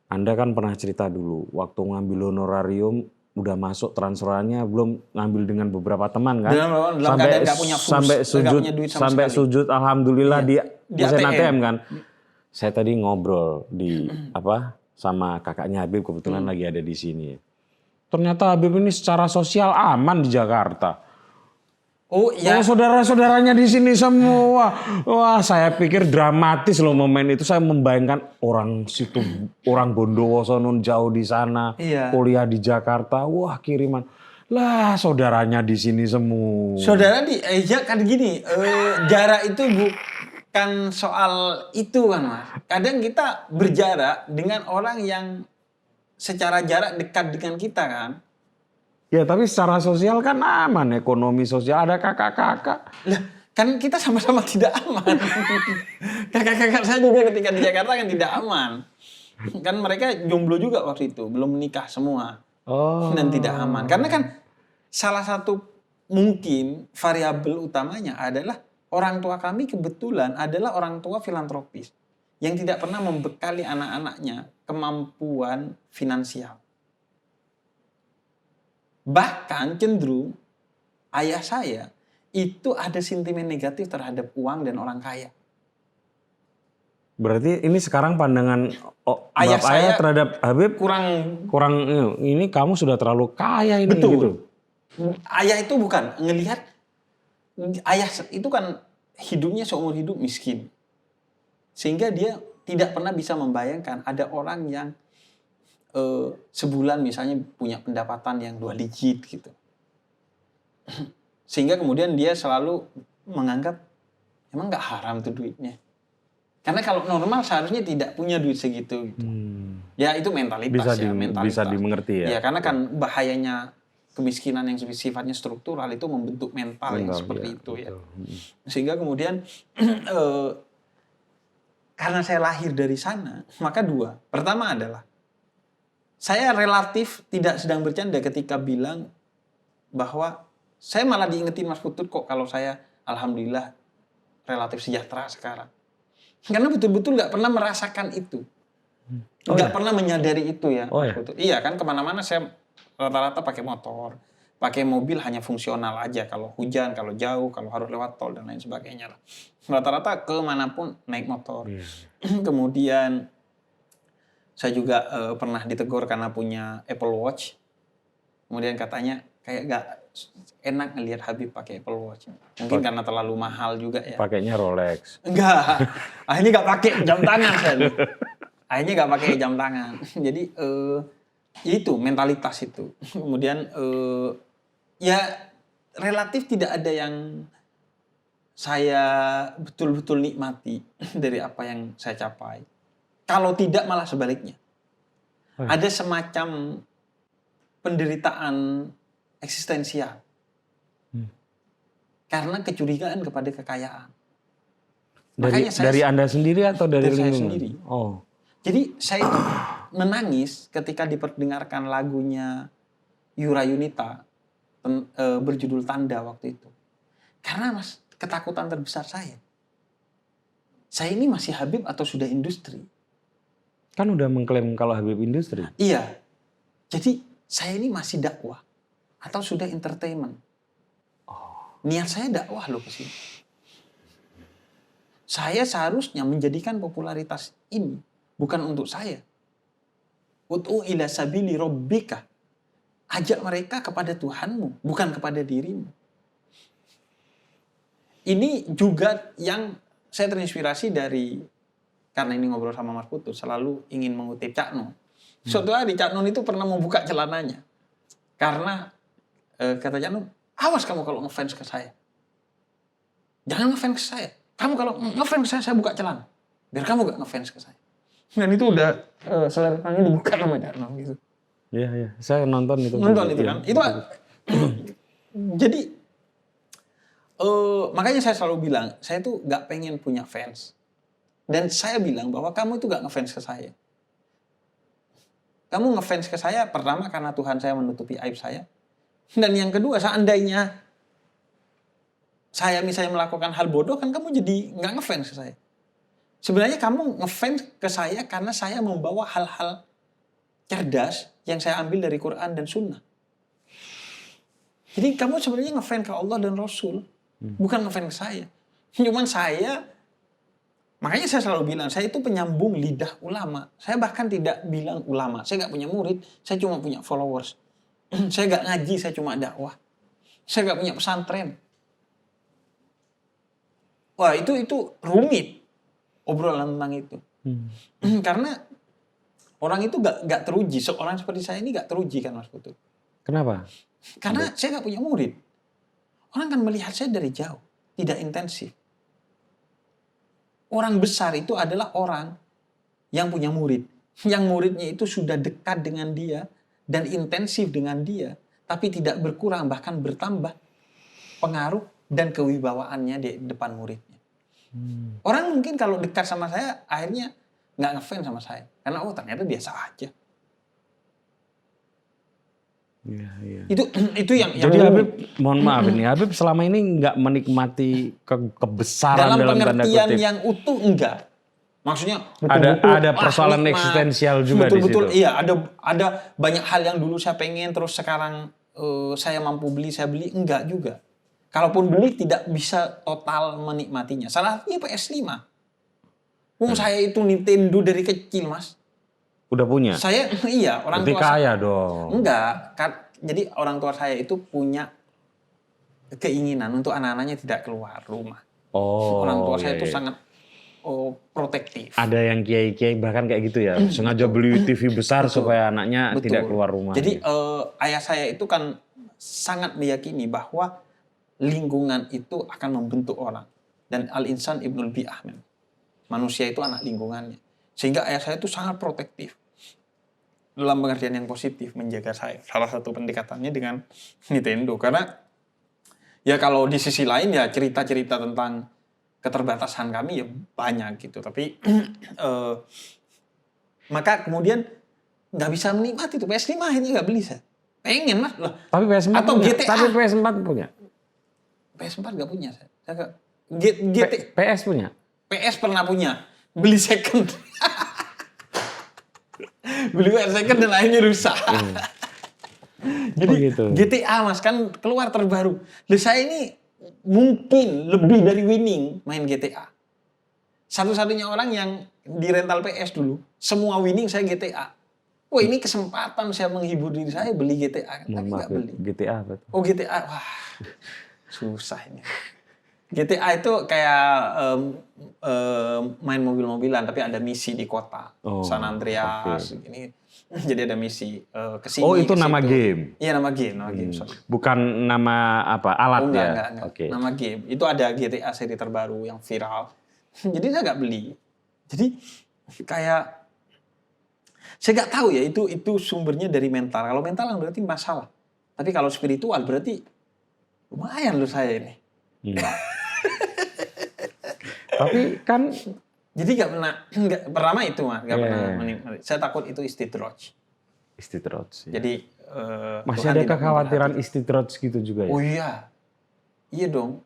Anda kan pernah cerita dulu, waktu ngambil honorarium udah masuk transferannya belum ngambil dengan beberapa teman kan. Dalam keadaan nggak punya full, sampai nggak sujud punya duit sama sampai sekali. sujud alhamdulillah Iya, di di mesin ATM. ATM kan. Saya tadi ngobrol di sama kakaknya Habib kebetulan lagi ada di sini. Ternyata Habib ini secara sosial aman di Jakarta. Oh ya, Oh, saudara-saudaranya di sini semua. Wah, saya pikir dramatis loh momen itu. Saya membayangkan orang situ, orang Bondowoso nun jauh di sana, Iya. kuliah di Jakarta. Wah, kiriman. Lah, saudaranya di sini semua. saudara ya kan gini, jarak itu bukan soal itu kan Mas. Kadang kita berjarak dengan orang yang secara jarak dekat dengan kita kan. Ya, tapi secara sosial kan aman, ekonomi sosial ada kakak-kakak. Lah, kan kita sama-sama tidak aman. Kakak-kakak saya juga ketika di Jakarta kan tidak aman. Kan mereka jomblo juga waktu itu, belum menikah semua. Oh. Dan tidak aman. Karena kan salah satu mungkin variabel utamanya adalah orang tua kami kebetulan adalah orang tua filantropis yang tidak pernah membekali anak-anaknya kemampuan finansial. Bahkan cenderung ayah saya itu ada sentimen negatif terhadap uang dan orang kaya. Berarti ini sekarang pandangan Ayah bapak ayah saya terhadap Habib Kurang ini kamu sudah terlalu kaya ini betul. gitu. Ayah itu bukan ngelihat, ayah itu kan hidupnya seumur hidup miskin. Sehingga dia tidak pernah bisa membayangkan ada orang yang sebulan misalnya punya pendapatan yang 2 digit gitu. Sehingga kemudian dia selalu menganggap emang nggak haram tuh duitnya. Karena kalau normal seharusnya tidak punya duit segitu gitu. Ya itu mentalitas mentalitas. Bisa dimengerti ya. Ya karena kan bahayanya kemiskinan yang sifatnya struktural itu membentuk mental yang seperti itu ya. Sehingga kemudian karena saya lahir dari sana, maka 2. Pertama adalah saya relatif tidak sedang bercanda ketika bilang bahwa saya malah diingetin Mas Putut kok kalau saya alhamdulillah relatif sejahtera sekarang. Karena betul-betul nggak pernah merasakan itu. Nggak pernah menyadari itu ya Mas Putut. Iya kan kemana-mana saya rata-rata pakai motor. Pakai mobil hanya fungsional aja. Kalau hujan, kalau jauh, kalau harus lewat tol dan lain sebagainya lah. Rata-rata kemanapun naik motor. Kemudian saya juga pernah ditegur karena punya Apple Watch. Kemudian katanya kayak gak enak ngelihat Habib pakai Apple Watch. Mungkin karena terlalu mahal juga ya. Pakainya Rolex. Enggak. Akhirnya gak pakai jam tangan saya. Akhirnya gak pakai jam tangan. Jadi itu mentalitas itu. Kemudian ya relatif tidak ada yang saya betul-betul nikmati dari apa yang saya capai. Kalau tidak malah sebaliknya. Ada semacam penderitaan eksistensial. Karena kecurigaan kepada kekayaan. Makanya Dari Anda sendiri atau dari saya lingkungan? sendiri. Oh. Jadi saya itu menangis ketika diperdengarkan lagunya Yura Yunita berjudul Tanda waktu itu. Karena Mas, ketakutan terbesar saya ini masih Habib atau sudah industri? Kan udah mengklaim kalau Habib industri. Iya. Jadi saya ini masih dakwah atau sudah entertainment? Niat saya dakwah loh ke sini. Saya seharusnya menjadikan popularitas ini bukan untuk saya. Ud'u ila sabili rabbika. Ajak mereka kepada Tuhanmu, bukan kepada dirimu. Ini juga yang saya terinspirasi dari, karena ini ngobrol sama Mas Putu, selalu ingin mengutip Cak Nun. Suatu hari Cak Nun itu pernah membuka celananya. Karena kata Cak Nun, awas kamu kalau ngefans ke saya. Jangan ngefans ke saya. Kamu kalau ngefans ke saya buka celana. Biar kamu gak ngefans ke saya. Dan itu udah seleranya dibuka sama Cak Nun gitu. Iya. Saya nonton itu. Nonton itu kan. Itu jadi makanya saya selalu bilang, saya tuh gak pengen punya fans. Dan saya bilang bahwa kamu itu gak ngefans ke saya. Kamu ngefans ke saya pertama karena Tuhan saya menutupi aib saya. Dan yang kedua, seandainya saya misalnya melakukan hal bodoh, kan kamu jadi gak ngefans ke saya. Sebenarnya kamu ngefans ke saya karena saya membawa hal-hal cerdas yang saya ambil dari Quran dan Sunnah. Jadi kamu sebenarnya ngefans ke Allah dan Rasul, bukan ngefans ke saya. Cuman saya, makanya saya selalu bilang, saya itu penyambung lidah ulama. Saya bahkan tidak bilang ulama, saya nggak punya murid, saya cuma punya followers. Saya nggak ngaji, saya cuma dakwah. Saya nggak punya pesantren. Wah itu rumit obrolan tentang itu. Karena orang itu nggak teruji. Seorang seperti saya ini nggak teruji kan Mas Putu. Kenapa? Karena saya nggak punya murid. Orang kan melihat saya dari jauh, tidak intensif. Orang besar itu adalah orang yang punya murid. Yang muridnya itu sudah dekat dengan dia dan intensif dengan dia, tapi tidak berkurang, bahkan bertambah pengaruh dan kewibawaannya di depan muridnya. Orang mungkin kalau dekat sama saya, akhirnya nggak ngefans sama saya. Karena ternyata biasa aja. Iya. Itu yang Jadi Habib, mohon maaf ini, Habib selama ini nggak menikmati kebesaran dalam dalam tanda pengertian kutip. yang utuh enggak. Maksudnya Ada persoalan eksistensial juga di betul, situ. iya, ada banyak hal yang dulu saya pengen terus sekarang saya mampu beli, saya beli, enggak juga. Kalaupun beli tidak bisa total menikmatinya. Salah satunya PS5. Saya itu Nintendo dari kecil, Mas. Udah punya? Saya iya, orang Berarti tua kaya saya. dong. Enggak, jadi orang tua saya itu punya keinginan untuk anak-anaknya tidak keluar rumah. Oh, Orang tua saya iya, itu iya. sangat protektif. Ada yang kiai-kiai bahkan kayak gitu ya, sengaja beli TV besar supaya anaknya Betul. tidak keluar rumah. Jadi ayah saya itu kan sangat meyakini bahwa lingkungan itu akan membentuk orang. Dan al-insan ibnul bi'ah. Manusia itu anak lingkungannya. Sehingga ayah saya itu sangat protektif. Dalam pengertian yang positif menjaga saya. Salah satu pendekatannya dengan Nintendo. Karena ya kalau di sisi lain ya cerita-cerita tentang keterbatasan kami ya banyak gitu. Tapi maka kemudian nggak bisa menikmati itu. PS5 akhirnya nggak beli saya. Pengen Mas. Loh, Tapi PS4 atau punya. GTA. Tapi PS4 punya. PS4 nggak punya saya. PS punya. PS pernah punya. Beli second. Beli second dan akhirnya rusak. Jadi gitu. GTA Mas kan keluar terbaru. Loh saya ini mungkin lebih dari winning main GTA. Satu-satunya orang yang di rental PS dulu. Semua winning saya GTA. Wah ini kesempatan saya menghibur diri saya beli GTA. Tapi Mohon maaf, nggak beli. GTA apa tuh? Oh GTA, wah susah ini. GTA itu kayak main mobil-mobilan tapi ada misi di kota. Oh, San Andreas ini. Jadi ada misi kesini. Oh itu kesitu. nama game? Iya nama game. Sorry. Bukan nama apa alat ya? Enggak. Oke. Nama game. Itu ada GTA seri terbaru yang viral. Jadi saya nggak beli. Jadi kayak saya nggak tahu ya itu sumbernya dari mental. Kalau mental kan berarti masalah. Tapi kalau spiritual berarti lumayan loh saya ini. Tapi kan Jadi nggak pertama itu Mas, nggak Iya. pernah menikmati. Saya takut itu istidraj. istidroj. Ya. Jadi Masih Tuhan ada tidak kekhawatiran memberkati. istidroj gitu juga ya? Oh iya dong.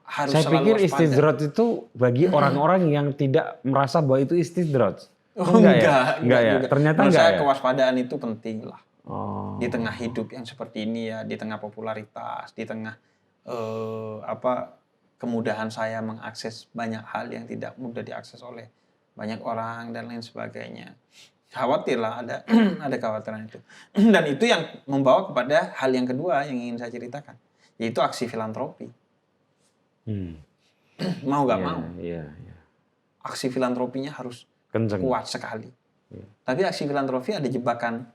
Harus Saya selalu pikir waspada. istidroj itu bagi orang-orang yang tidak merasa bahwa itu istidroj. Oh, Enggak ya? juga. Ternyata Menurut enggak saya ya? kewaspadaan itu penting lah. Oh. Di tengah hidup yang seperti ini ya, di tengah popularitas, di tengah kemudahan saya mengakses banyak hal yang tidak mudah diakses oleh banyak orang dan lain sebagainya. Khawatirlah ada ada kekhawatiran itu. Dan itu yang membawa kepada hal yang kedua yang ingin saya ceritakan, yaitu aksi filantropi. Mau nggak mau, Iya. aksi filantropinya harus Kenceng. kuat sekali. Tapi aksi filantropi ada jebakan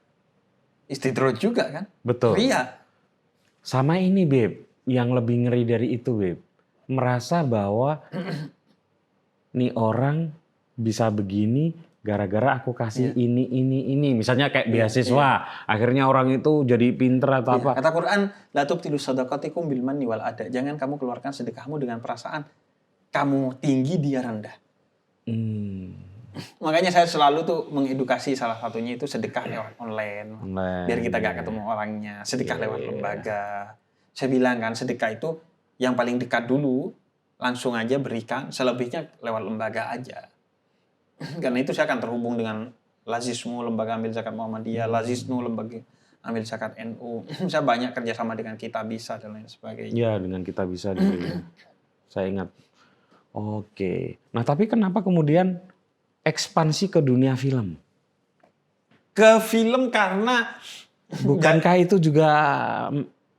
istidroj juga kan? Betul. Ria. Sama ini Beb, yang lebih ngeri dari itu Beb. Merasa bahwa nih orang bisa begini gara-gara aku kasih ini. Misalnya kayak beasiswa, akhirnya orang itu jadi pinter atau apa. Kata Quran, la tubtilu shadaqatikum bil manni wal adha. Jangan kamu keluarkan sedekahmu dengan perasaan kamu tinggi dia rendah. Makanya saya selalu tuh mengedukasi, salah satunya itu sedekah lewat online. Biar kita gak ketemu orangnya. Sedekah lewat lembaga. Saya bilang kan sedekah itu yang paling dekat dulu, langsung aja berikan, selebihnya lewat lembaga aja. Karena itu saya akan terhubung dengan Lazismu, Lembaga Amil Zakat Muhammadiyah, Lazisnu, Lembaga ambil zakat NU. Saya banyak kerjasama dengan Kitabisa dan lain sebagainya. Ya, dengan kita bisa dulu ya. Saya ingat. Oke. Nah, tapi kenapa kemudian ekspansi ke dunia film? Ke film karena Bukankah itu juga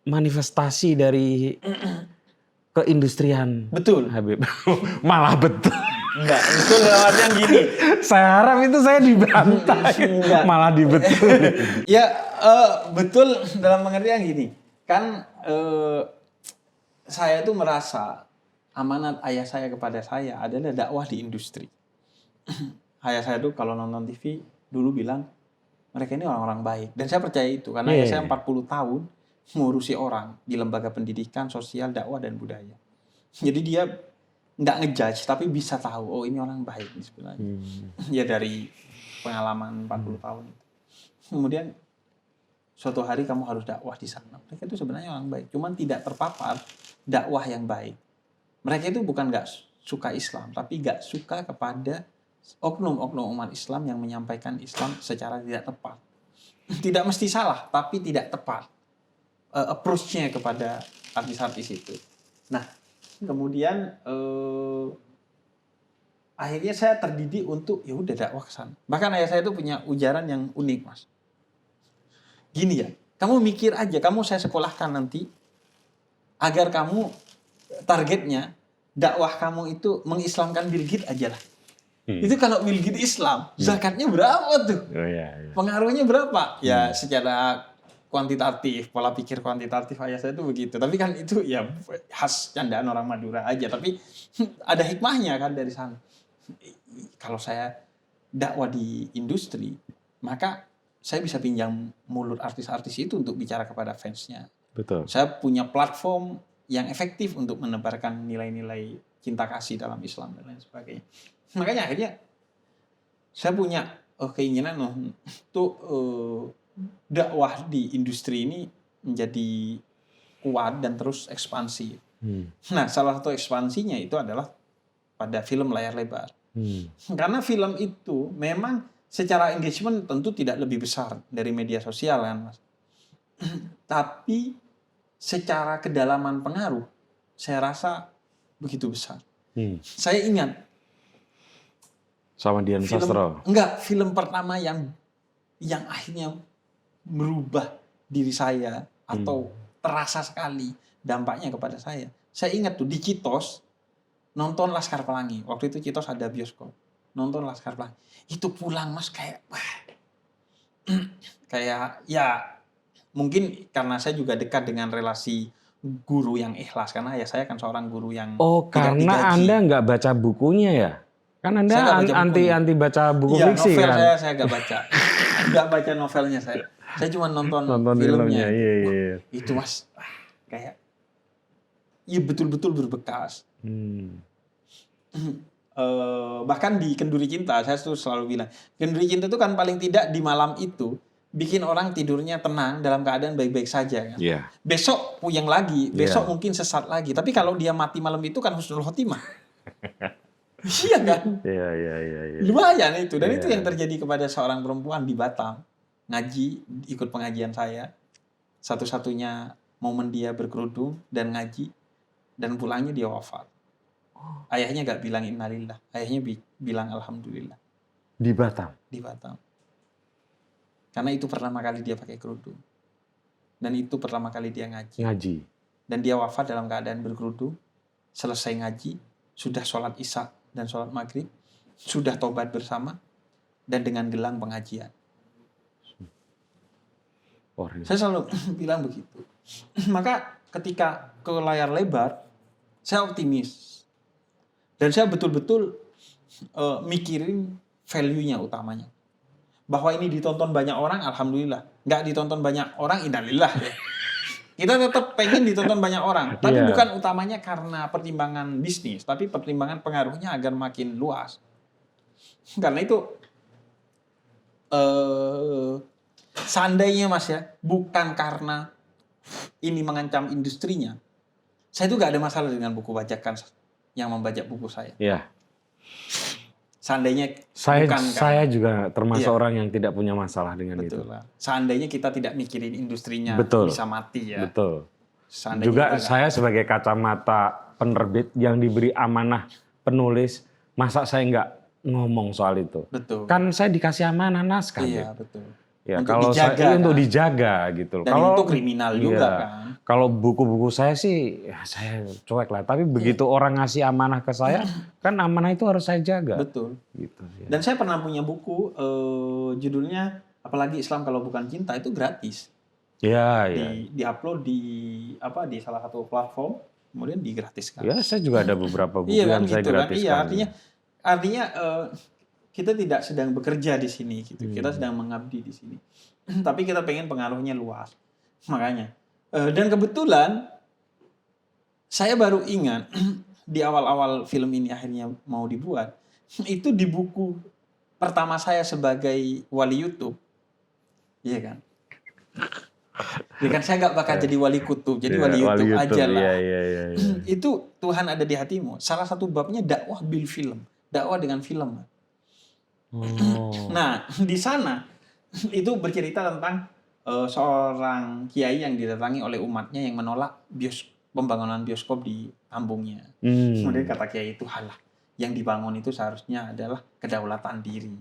manifestasi dari keindustrian betul. Habib? Malah betul. Enggak, itu dalam artian gini. Saya harap itu saya dibantai. Enggak. Malah dibetul. Ya betul dalam pengertian gini. Kan saya tuh merasa amanat ayah saya kepada saya adalah dakwah di industri. Ayah saya tuh kalau nonton TV dulu bilang mereka ini orang-orang baik. Dan saya percaya itu karena ayah saya 40 tahun mengurusi orang di lembaga pendidikan, sosial, dakwah dan budaya. Jadi dia nggak ngejudge tapi bisa tahu oh ini orang baik sebenarnya. Ya dari pengalaman 40 tahun. Kemudian suatu hari kamu harus dakwah di sana. Mereka itu sebenarnya orang baik, cuman tidak terpapar dakwah yang baik. Mereka itu bukan nggak suka Islam, tapi nggak suka kepada oknum-oknum umat Islam yang menyampaikan Islam secara tidak tepat. Tidak mesti salah, tapi tidak tepat approach-nya kepada artis-artis itu. Nah, kemudian akhirnya saya terdidik untuk ya udah dakwah ke sana. Bahkan ayah saya itu punya ujaran yang unik, Mas. Gini ya, kamu mikir aja, kamu saya sekolahkan nanti agar kamu targetnya dakwah kamu itu mengislamkan Bill Gates aja lah. Itu kalau Bill Gates Islam, zakatnya berapa tuh? Oh, iya. Pengaruhnya berapa? Ya secara kuantitatif, pola pikir kuantitatif ayah saya itu begitu. Tapi kan itu ya khas candaan orang Madura aja. Tapi ada hikmahnya kan dari sana. Kalau saya dakwah di industri, maka saya bisa pinjam mulut artis-artis itu untuk bicara kepada fansnya. Betul. Saya punya platform yang efektif untuk menebarkan nilai-nilai cinta kasih dalam Islam dan lain sebagainya. Makanya akhirnya saya punya keinginan untuk dakwah di industri ini menjadi kuat dan terus ekspansi. Nah, salah satu ekspansinya itu adalah pada film layar lebar. Karena film itu memang secara engagement tentu tidak lebih besar dari media sosial kan, Mas. Tapi secara kedalaman pengaruh saya rasa begitu besar. Saya ingat sama Dian Sastro. Film pertama yang akhirnya merubah diri saya atau terasa sekali dampaknya kepada saya. Saya ingat tuh di Citos nonton Laskar Pelangi. Waktu itu Citos ada bioskop. Nonton Laskar Pelangi. Itu pulang Mas kayak kayak ya mungkin karena saya juga dekat dengan relasi guru yang ikhlas karena ya saya kan seorang guru yang tidak karena digaji. Anda nggak baca bukunya ya? Kan Anda anti baca buku ya, fiksi novel kan? saya nggak baca. Nggak baca novelnya saya. Saya cuma nonton filmnya. Iya. Itu Mas, kayak ya betul-betul berbekas. Bahkan di Kenduri Cinta, saya tuh selalu bilang, Kenduri Cinta itu kan paling tidak di malam itu bikin orang tidurnya tenang dalam keadaan baik-baik saja kan. Yeah. Besok puyeng lagi, besok mungkin sesat lagi. Tapi kalau dia mati malam itu kan husnul khotimah. Iya kan? Iya. Lumayan itu. Dan itu yang terjadi kepada seorang perempuan di Batam. Ngaji, ikut pengajian saya. Satu-satunya momen dia berkerudung dan ngaji. Dan pulangnya dia wafat. Ayahnya gak bilang innalillah. Ayahnya bilang alhamdulillah. Di Batam? Di Batam. Karena itu pertama kali dia pakai kerudung. Dan itu pertama kali dia ngaji. Dan dia wafat dalam keadaan berkerudung. Selesai ngaji. Sudah sholat isya dan sholat maghrib. Sudah tobat bersama. Dan dengan gelang pengajian. Saya selalu bilang begitu. Maka ketika ke layar lebar, saya optimis. Dan saya betul-betul mikirin value-nya utamanya. Bahwa ini ditonton banyak orang, alhamdulillah. Nggak ditonton banyak orang, innalillah. Kita tetap pengen ditonton banyak orang. Tapi bukan utamanya karena pertimbangan bisnis. Tapi pertimbangan pengaruhnya agar makin luas. Karena itu, seandainya Mas ya, bukan karena ini mengancam industrinya, saya itu nggak ada masalah dengan buku bajakan yang membajak buku saya. Iya. Seandainya Saya bukan kan. saya juga termasuk Iya. orang yang tidak punya masalah dengan itu. Betul lah. Seandainya kita tidak mikirin industrinya Betul. bisa mati ya. Betul. Seandainya Juga kita nggak- saya sebagai kacamata penerbit yang diberi amanah penulis, masa saya nggak ngomong soal itu? betul. Kan saya dikasih amanah naskah. Iya, Beb. betul. Ya, Untuk kalau dijaga, saya untuk kan? dijaga gitu. Dan Kalau itu kriminal juga iya. kan. Kalau buku-buku saya sih ya saya cuek lah. Tapi begitu orang ngasih amanah ke saya, kan amanah itu harus saya jaga. Betul. Gitu. Ya. Dan saya pernah punya buku judulnya apalagi Islam kalau bukan cinta itu gratis. Ya, ya. Di-upload di salah satu platform kemudian digratiskan. Ya, saya juga ada beberapa buku Iya kan yang saya gitu kan. gratiskan. Iya, artinya kita tidak sedang bekerja di sini gitu. Kita sedang mengabdi di sini. Tapi kita pengen pengaruhnya luas. Makanya dan kebetulan saya baru ingat di awal-awal film ini akhirnya mau dibuat, itu di buku pertama saya sebagai wali YouTube. Iya kan? Ya kan saya nggak bakal jadi wali kutub, jadi wali YouTube aja lah. Iya. Itu Tuhan ada di hatimu. Salah satu babnya dakwah bil film, dakwah dengan film. Oh. Nah di sana itu bercerita tentang seorang kiai yang didatangi oleh umatnya yang menolak pembangunan bioskop di kampungnya. Kemudian kata kiai itu, halah, yang dibangun itu seharusnya adalah kedaulatan diri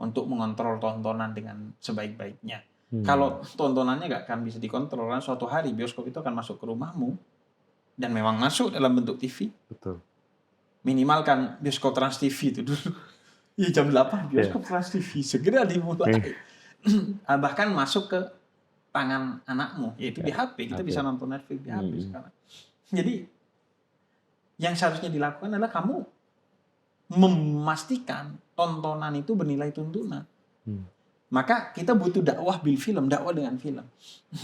untuk mengontrol tontonan dengan sebaik-baiknya. Kalau tontonannya nggak akan bisa dikontrol, kan suatu hari bioskop itu akan masuk ke rumahmu dan memang masuk dalam bentuk TV. Betul. Minimal kan bioskop Trans TV itu dulu. Ya jam 8 bioskop Trans TV segera dimulai. Bahkan masuk ke tangan anakmu, yaitu di HP. Kita bisa nonton Netflix di HP sekarang. Jadi yang seharusnya dilakukan adalah kamu memastikan tontonan itu bernilai tuntunan. Maka kita butuh dakwah bil film, dakwah dengan film.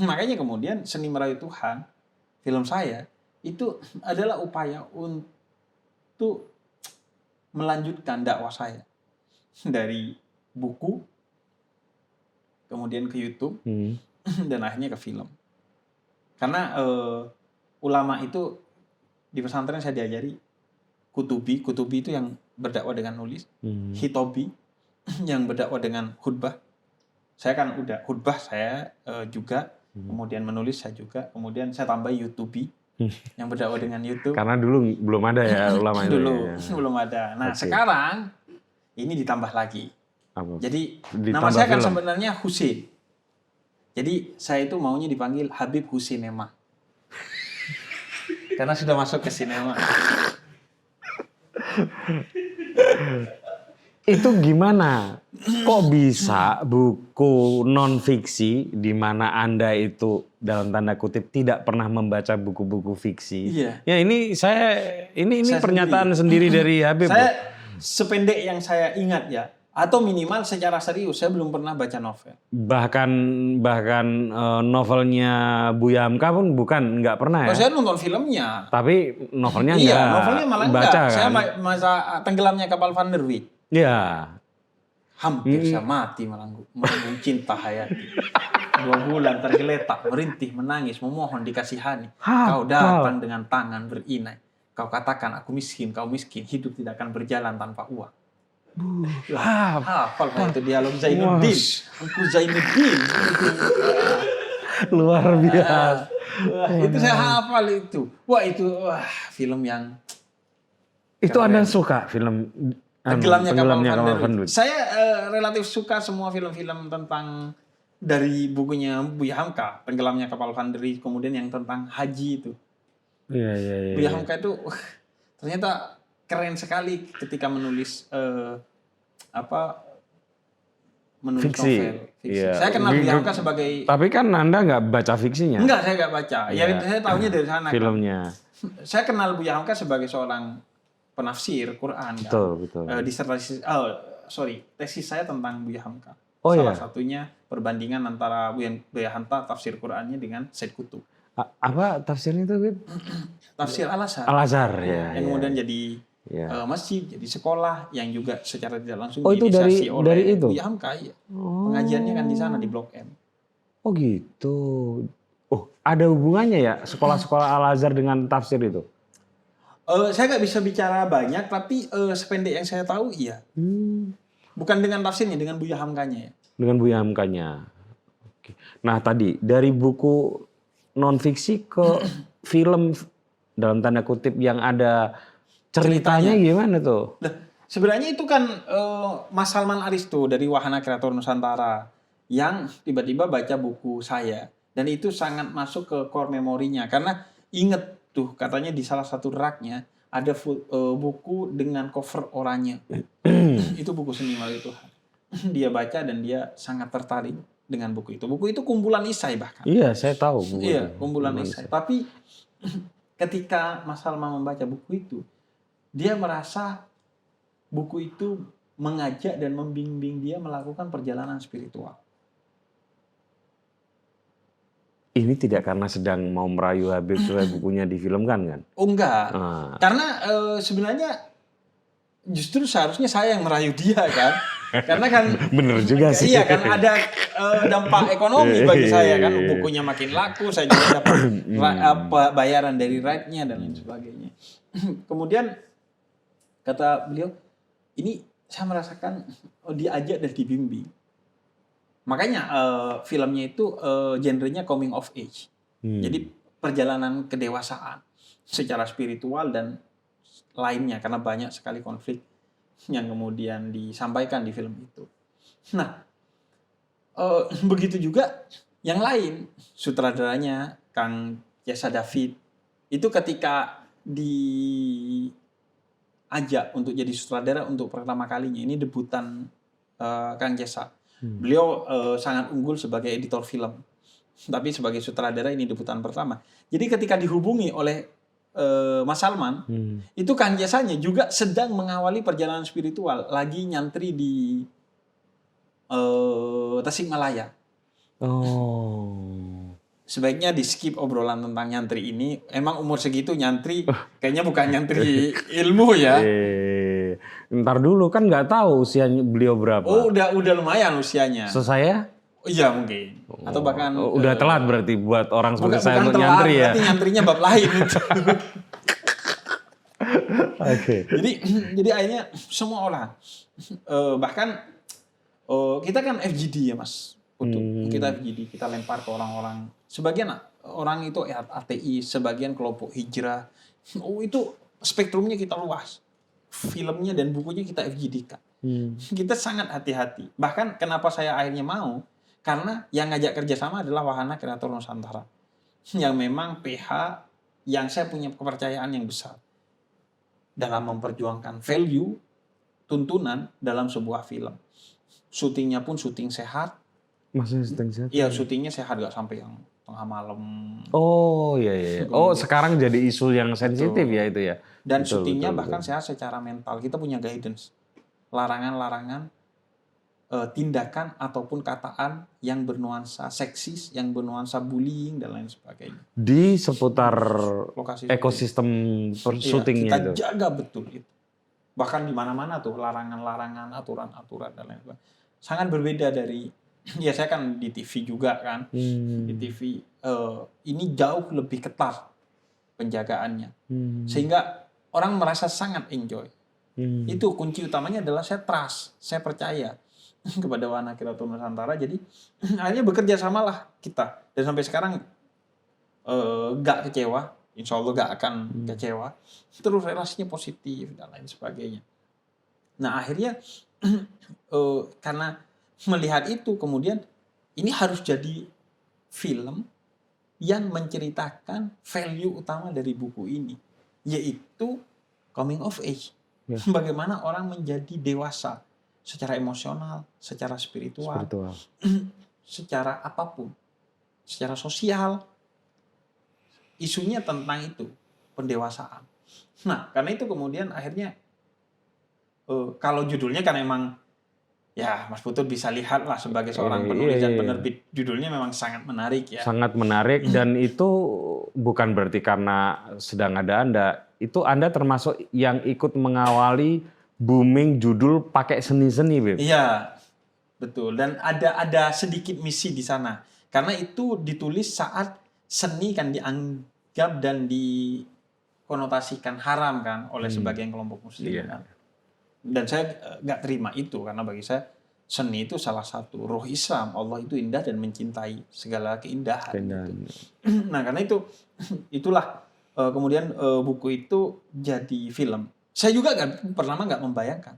Makanya kemudian Seni Merayu Tuhan, film saya, itu adalah upaya untuk melanjutkan dakwah saya. Dari buku, kemudian ke YouTube, dan akhirnya ke film. Karena ulama itu di pesantren saya diajari kutubi itu yang berdakwah dengan nulis, hitobi yang berdakwah dengan khutbah. Saya kan udah khutbah saya juga, kemudian menulis saya juga, kemudian saya tambah YouTubi yang berdakwah dengan YouTube. Karena dulu belum ada ya ulama itu. Dulu ya. belum ada. Nah Oke. sekarang ini ditambah lagi. Apa? Jadi Ditambah nama saya kan film. sebenarnya Husin. Jadi saya itu maunya dipanggil Habib Husinema. Karena sudah masuk ke sinema. Itu gimana? Kok bisa buku non fiksi di mana Anda itu dalam tanda kutip tidak pernah membaca buku-buku fiksi? Iya. Ya ini ini Saya sendiri. sendiri dari Habib. Saya sependek yang saya ingat ya, atau minimal secara serius saya belum pernah baca novel. Bahkan novelnya Buya Hamka pun nggak pernah ya. Oh, saya nonton filmnya. Tapi novelnya Iya, nggak novelnya malah baca enggak. kan? Saya masa tenggelamnya kapal Van der Wijk. Ya. Hampir saya mati melanggung cinta hayati. 2 bulan tergeletak, merintih, menangis, memohon dikasihani. Kau datang dengan tangan berinai. Kau katakan aku miskin, kau miskin. Hidup tidak akan berjalan tanpa uang. Hafal itu dialog Zainuddin. Aku Zainuddin. Luar biasa. Wah, itu saya hafal itu. Wah film yang Itu Anda suka film Tenggelamnya kapal Van der Wijk? Wijk. Saya relatif suka semua film-film tentang dari bukunya Buya Hamka, Tenggelamnya kapal Van der Wijk, kemudian yang tentang haji itu. Iya. Buya Hamka itu ternyata keren sekali ketika menulis menulis Fiksi. novel. Fiksi. Iya. Saya kenal Buya Hamka sebagai Tapi kan Anda nggak baca fiksinya? enggak, saya nggak baca. Ya Iya. saya tahunya dari sana. Kan. Filmnya. Saya kenal Buya Hamka sebagai seorang penafsir Quran. Betul. Kan. Tesis saya tentang Buya Hamka. Oh, Salah iya. satunya perbandingan antara Buya Hamka tafsir Qurannya dengan Said Qutb. Apa tafsirnya itu, Bib? Tafsir Al-Azhar. Al-Azhar ya. Yang kemudian jadi Ya. masjid, jadi sekolah yang juga secara tidak langsung Oh, itu diinisiasi oleh dari itu? Buya Hamka. Ya. Pengajiannya kan di sana di Blok M. Oh gitu. Oh, ada hubungannya ya sekolah-sekolah Al-Azhar dengan tafsir itu? Saya nggak bisa bicara banyak, tapi sependek yang saya tahu iya. Bukan dengan tafsirnya, dengan Buya Hamkanya ya. Dengan Buya Hamkanya. Oke. Nah tadi dari buku non-fiksi ke film dalam tanda kutip yang ada ceritanya gimana tuh? Nah, sebenarnya itu kan Mas Salman Aristo dari Wahana Kreator Nusantara yang tiba-tiba baca buku saya. Dan itu sangat masuk ke core memorinya. Karena inget tuh katanya di salah satu raknya ada buku dengan cover oranye. Itu buku Seni Melalui Tuhan. Dia baca dan dia sangat tertarik dengan buku itu. Buku itu kumpulan isai bahkan. Iya, saya tahu buku Iya, itu. kumpulan isai. Tapi ketika Mas Salman membaca buku itu, dia merasa buku itu mengajak dan membimbing dia melakukan perjalanan spiritual. Ini tidak karena sedang mau merayu Habib supaya bukunya difilmkan kan? Oh enggak. Ah. Karena sebenarnya justru seharusnya saya yang merayu dia kan. Karena kan Bener juga sih. iya kan ada dampak ekonomi bagi saya kan. Bukunya makin laku, saya juga dapat bayaran dari right-nya dan lain sebagainya. Kemudian kata beliau, ini saya merasakan diajak dan dibimbing. Makanya filmnya itu genrenya coming of age. Jadi perjalanan kedewasaan secara spiritual dan lainnya karena banyak sekali konflik yang kemudian disampaikan di film itu. Nah, begitu juga yang lain sutradaranya Kang Jasa David itu ketika diajak untuk jadi sutradara untuk pertama kalinya ini debutan Kang Jasa. Beliau sangat unggul sebagai editor film, tapi sebagai sutradara ini debutan pertama. Jadi ketika dihubungi oleh Mas Salman, itu Kang Jasanya juga sedang mengawali perjalanan spiritual, lagi nyantri di Tasikmalaya. Oh. Sebaiknya di skip obrolan tentang nyantri ini. Emang umur segitu nyantri, kayaknya bukan nyantri ilmu ya. Ntar dulu kan nggak tahu usianya beliau berapa. Oh, udah lumayan usianya. Saya? Iya mungkin. Atau bahkan udah telat berarti buat orang seperti saya bukan untuk telat, nyantri ya. berarti nyantrinya bab lain. Oke. Jadi akhirnya semua orang bahkan kita kan FGD ya Mas Putu. Kita FGD, kita lempar ke orang-orang. Sebagian orang itu ATI, sebagian kelompok hijrah. Itu spektrumnya kita luas. Filmnya dan bukunya kita FGD-kan. Kita sangat hati-hati. Bahkan kenapa saya akhirnya mau? Karena yang ngajak kerjasama adalah Wahana Kreator Nusantara. Yang memang PH yang saya punya kepercayaan yang besar. Dalam memperjuangkan value, tuntunan dalam sebuah film. Syutingnya pun syuting sehat. Maksudnya syuting sehat? Iya, syutingnya sehat, gak sampai yang tengah malam. Oh iya. Oh sekarang jadi isu yang sensitif ya itu ya. Dan betul, syutingnya betul, bahkan sehat secara mental. Kita punya guidance. Larangan-larangan tindakan ataupun kataan yang bernuansa seksis, yang bernuansa bullying dan lain sebagainya. Di seputar Lokasi ekosistem syutingnya kita itu. jaga betul itu. Bahkan di mana-mana tuh larangan-larangan, aturan-aturan dan lain sebagainya. Sangat berbeda dari ya saya kan di TV juga kan. Di TV ini jauh lebih ketat penjagaannya. Sehingga orang merasa sangat enjoy. Itu kunci utamanya adalah saya trust, saya percaya kepada Wahana Kreator Nusantara. Jadi akhirnya bekerja samalah kita. Dan sampai sekarang gak kecewa. Insya Allah gak akan kecewa. Terus relasinya positif dan lain sebagainya. Nah akhirnya karena melihat itu kemudian ini harus jadi film yang menceritakan value utama dari buku ini. Yaitu coming of age. Ya. Bagaimana orang menjadi dewasa secara emosional, secara spiritual. Secara apapun. Secara sosial. Isunya tentang itu, pendewasaan. Nah, karena itu kemudian akhirnya kalau judulnya kan emang ya Mas Putut bisa lihat lah sebagai seorang penulis dan penerbit, judulnya memang sangat menarik ya. Sangat menarik dan itu bukan berarti karena sedang ada Anda, itu Anda termasuk yang ikut mengawali booming judul pakai seni-seni, Beb. Iya, betul. Dan ada sedikit misi di sana. Karena itu ditulis saat seni kan dianggap dan dikonotasikan haram kan oleh sebagian kelompok muslim kan. Dan saya nggak terima itu karena bagi saya seni itu salah satu ruh Islam. Allah itu indah dan mencintai segala keindahan. Gitu. Nah karena itulah kemudian buku itu jadi film. Saya juga pertama nggak membayangkan.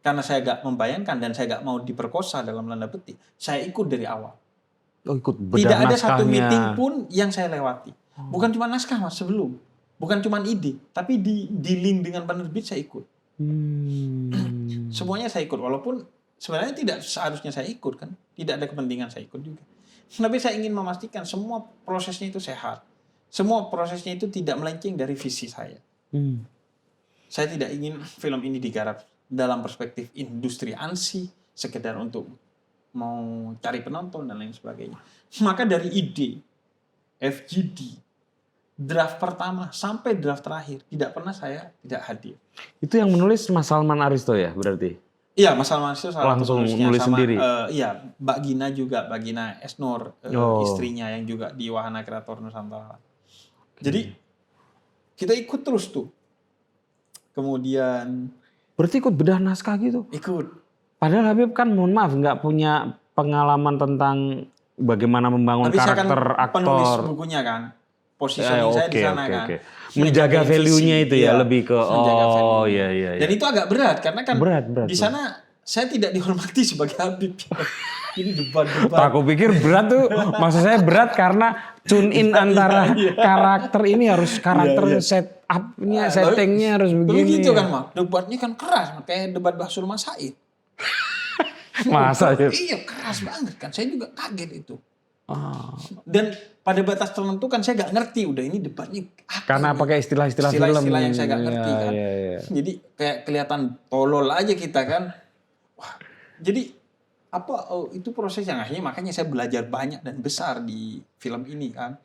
Karena saya nggak membayangkan dan saya nggak mau diperkosa dalam tanda petik. Saya ikut dari awal. Oh, ikut bedah Tidak ada naskahnya. satu meeting pun yang saya lewati. Bukan cuma naskah mas sebelum. Bukan cuma ide. Tapi di link dengan penerbit saya ikut. Semuanya saya ikut. Walaupun sebenarnya tidak seharusnya saya ikut kan. Tidak ada kepentingan saya ikut juga. Tapi saya ingin memastikan semua prosesnya itu sehat. Semua prosesnya itu tidak melenceng dari visi saya. Saya tidak ingin film ini digarap dalam perspektif industri ansi. Sekedar untuk mau cari penonton dan lain sebagainya. Maka dari ide FGD draft pertama sampai draft terakhir tidak pernah saya tidak hadir. Itu yang menulis Mas Salman Aristo ya berarti? Iya, Mas Salman Aristo salah langsung penulisnya nulis sama, sendiri. Iya, Mbak Gina juga, Mbak Gina Esnur istrinya yang juga di Wahana Kreator Nusantara. Jadi kita ikut terus tuh. Kemudian berarti ikut bedah naskah gitu? ikut. Padahal Habib kan mohon maaf nggak punya pengalaman tentang bagaimana membangun Tapi saya kan karakter penulis aktor. bukunya kan. Positioning saya di sana kan. Menjaga value-nya itu ya, Iya, lebih ke menjaga value. iya. Dan itu agak berat karena kan Berat. di sana saya tidak dihormati sebagai Habib. Ini debat-debat. Aku pikir berat tuh, maksud saya berat karena tune in antara karakter ini harus karakter set up-nya, settingnya harus begini. Begitu kan, Mak. Debatnya kan keras, kayak debat Basul Mas Said. Masa ya? Iya, keras banget kan. Saya juga kaget itu. Dan pada batas tertentu kan saya nggak ngerti udah ini debatnya apa. Karena ini? pakai istilah-istilah film. Istilah-istilah yang saya nggak ngerti kan. Iya. Jadi kayak kelihatan tolol aja kita kan. Wah, jadi itu proses yang akhirnya makanya saya belajar banyak dan besar di film ini kan.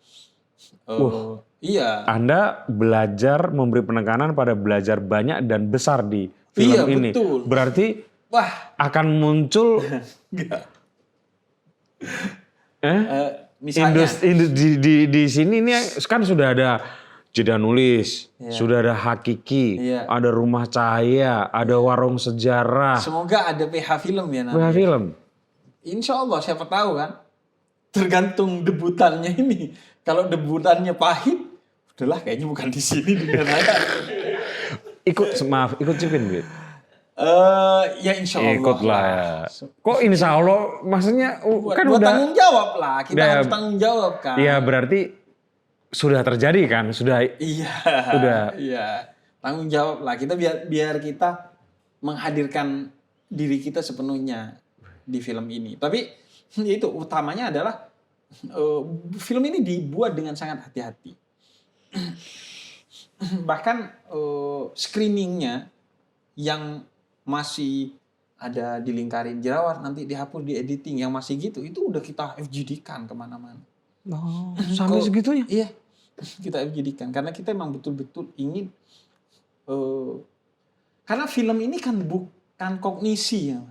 Iya. Anda belajar memberi penekanan pada belajar banyak dan besar di film ini. Betul. Berarti Wah, akan muncul enggak. misalnya di sini ini kan sudah ada jeda nulis, sudah ada hakiki, ada rumah cahaya, ada warung sejarah. Semoga ada PH film ya nanti. PH film. Insya Allah siapa tahu kan. Tergantung debutannya ini. Kalau debutannya pahit, udahlah kayaknya bukan di sini di Danaya. Ikut cipin Bit. Ya insya Allah. Ikut lah ya. Kok insya Allah maksudnya kan buat udah tanggung jawab lah. Kita harus tanggung jawab kan. Iya berarti sudah terjadi kan? Sudah. Iya. Tanggung jawab lah. Kita biar kita menghadirkan diri kita sepenuhnya di film ini. Tapi itu utamanya adalah film ini dibuat dengan sangat hati-hati. Bahkan screeningnya yang masih ada di lingkarin jerawat nanti dihapus di editing yang masih gitu itu udah kita FGD-kan kemana-mana. Sampai segitunya? Iya, kita FGD-kan karena kita emang betul-betul ingin karena film ini kan bukan kognisi ya.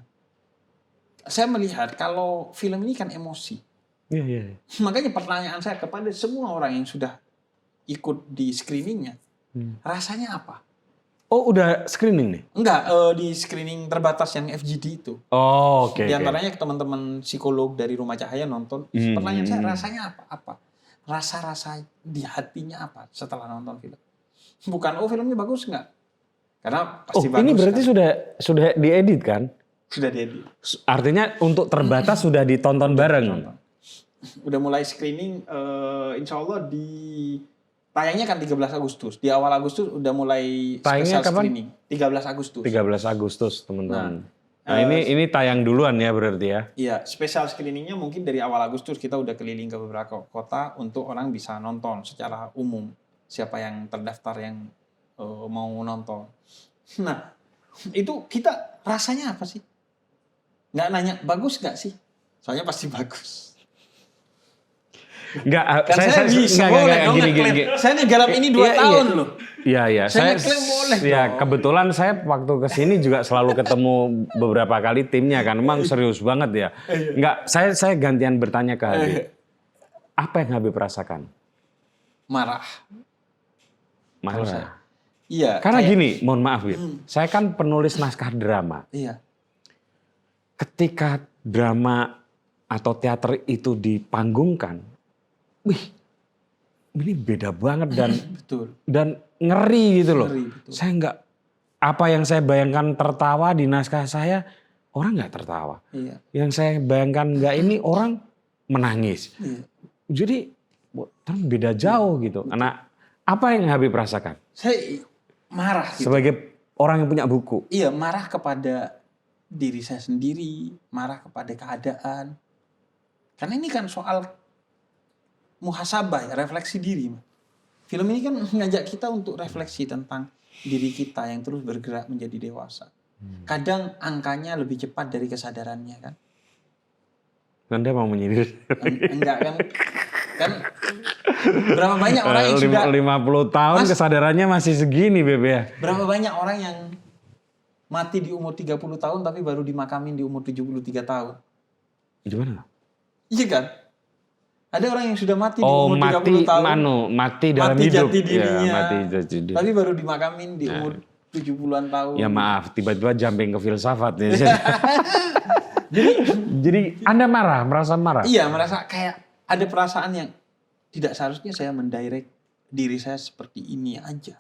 Saya melihat kalau film ini kan emosi. Iya. Makanya pertanyaan saya kepada semua orang yang sudah ikut di screeningnya, rasanya apa? Oh udah screening nih? Enggak, di screening terbatas yang FGD itu. Oh oke. Di antaranya teman-teman psikolog dari Rumah Cahaya nonton. Pertanyaan saya rasanya apa? Rasa-rasa di hatinya apa setelah nonton film? Bukan filmnya bagus enggak? Karena pasti bagus. Ini berarti kan? sudah diedit kan? Sudah diedit. Artinya untuk terbatas sudah ditonton bareng. Udah mulai screening, insya Allah tayangnya kan 13 Agustus. Di awal Agustus udah mulai tayangnya special screening. 13 Agustus. 13 Agustus teman-teman. Nah ini tayang duluan ya berarti ya? Iya, special screeningnya mungkin dari awal Agustus kita udah keliling ke beberapa kota untuk orang bisa nonton secara umum. Siapa yang terdaftar yang mau nonton. Nah, itu kita rasanya apa sih? Nggak nanya bagus nggak sih? Soalnya pasti bagus. Enggak, Kan saya bisa boleh dong ngeklaim. Saya garap ini 2 tahun loh. Iya. Saya ngeklaim boleh ya, dong. kebetulan saya waktu kesini juga selalu ketemu beberapa kali timnya kan. Memang serius banget ya. Enggak, saya gantian bertanya ke Habib. Apa yang Habib rasakan? Marah. marah. Iya. Karena kayak- gini, mohon maaf Bib, saya kan penulis naskah drama. Iya. Ketika drama atau teater itu dipanggungkan, wih, ini beda banget Betul. dan ngeri gitu loh. Ngeri, betul. Saya nggak, apa yang saya bayangkan tertawa di naskah saya, orang nggak tertawa. Iya. Yang saya bayangkan nggak ini orang menangis. Iya. Jadi beda jauh gitu. Nah, apa yang Habib rasakan Saya marah gitu. sebagai orang yang punya buku? Iya, marah kepada diri saya sendiri, marah kepada keadaan. Karena ini kan soal muhasabah, ya, refleksi diri. Film ini kan mengajak kita untuk refleksi tentang diri kita yang terus bergerak menjadi dewasa. Kadang angkanya lebih cepat dari kesadarannya kan. Anda mau menyindir? Enggak kan? Kan berapa banyak orang yang sudah 50 tahun Mas, kesadarannya masih segini Beb ya. berapa banyak orang yang mati di umur 30 tahun tapi baru dimakamin di umur 73 tahun. Gimana? Iya kan? Ada orang yang sudah mati di Oh, umur 30 mati tahun. mati dalam Mati hidup. jati dirinya. Ya, mati jati diri. Tapi baru dimakamin di umur 70-an tahun. Ya maaf, tiba-tiba jumping ke filsafat ya. jadi Anda marah, merasa marah? Iya, merasa kayak ada perasaan yang tidak seharusnya saya mendirect diri saya seperti ini aja.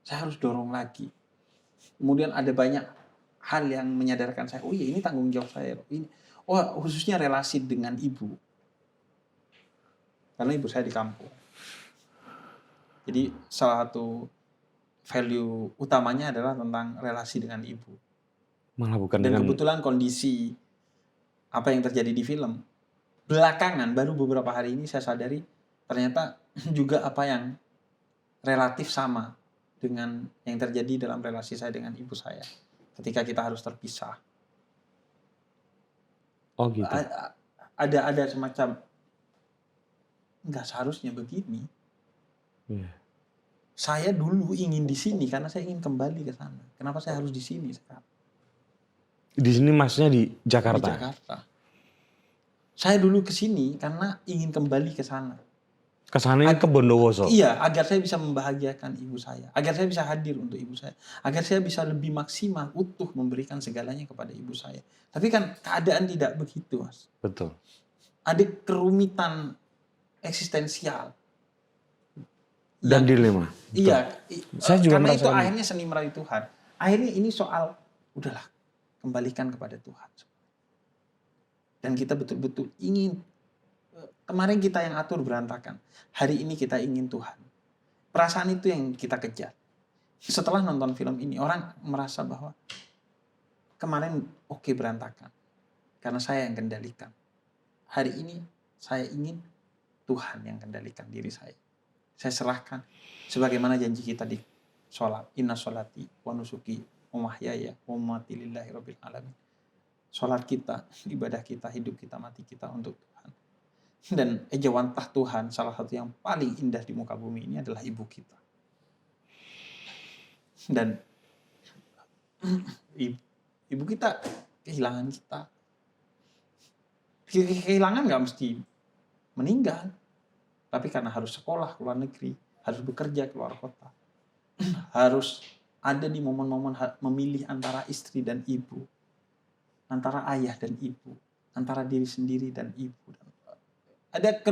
Saya harus dorong lagi. Kemudian ada banyak hal yang menyadarkan saya, oh iya ini tanggung jawab saya. Ini, oh khususnya relasi dengan ibu. Karena ibu saya di kampung. Jadi salah satu value utamanya adalah tentang relasi dengan ibu. Malah bukan Dan dengan kebetulan kondisi apa yang terjadi di film, belakangan baru beberapa hari ini saya sadari ternyata juga apa yang relatif sama dengan yang terjadi dalam relasi saya dengan ibu saya ketika kita harus terpisah. Oh gitu. Ada semacam nggak seharusnya begini. Iya. Saya dulu ingin di sini karena saya ingin kembali ke sana. Kenapa saya harus di sini sekarang? Di sini maksudnya di Jakarta. Di Jakarta. Saya dulu ke sini karena ingin kembali ke sana. Kesannya ke Bondowoso. Iya, agar saya bisa membahagiakan ibu saya, agar saya bisa hadir untuk ibu saya, agar saya bisa lebih maksimal, utuh memberikan segalanya kepada ibu saya. Tapi kan keadaan tidak begitu, Mas. Betul. Ada kerumitan eksistensial. Dan Yang- dilema. Iya, Saya juga karena merasa itu ini. akhirnya seni merayu Tuhan. Akhirnya ini soal, udahlah, kembalikan kepada Tuhan. Dan kita betul-betul ingin, kemarin kita yang atur berantakan. Hari ini kita ingin Tuhan. Perasaan itu yang kita kejar. Setelah nonton film ini, orang merasa bahwa kemarin oke berantakan. Karena saya yang kendalikan. Hari ini saya ingin Tuhan yang kendalikan diri saya. Saya serahkan sebagaimana janji kita di sholat. Inna sholati wa nusuki wa mahyaya wa mamati lillahi rabbil alamin. Sholat kita, ibadah kita, hidup kita, mati kita untuk Tuhan. Dan ejawantah Tuhan, salah satu yang paling indah di muka bumi ini adalah ibu kita. Dan ibu kita kehilangan kita. Kehilangan gak mesti meninggal. Tapi karena harus sekolah ke luar negeri, harus bekerja ke luar kota. Harus ada di momen-momen memilih antara istri dan ibu. Antara ayah dan ibu. Antara diri sendiri dan ibu. Ada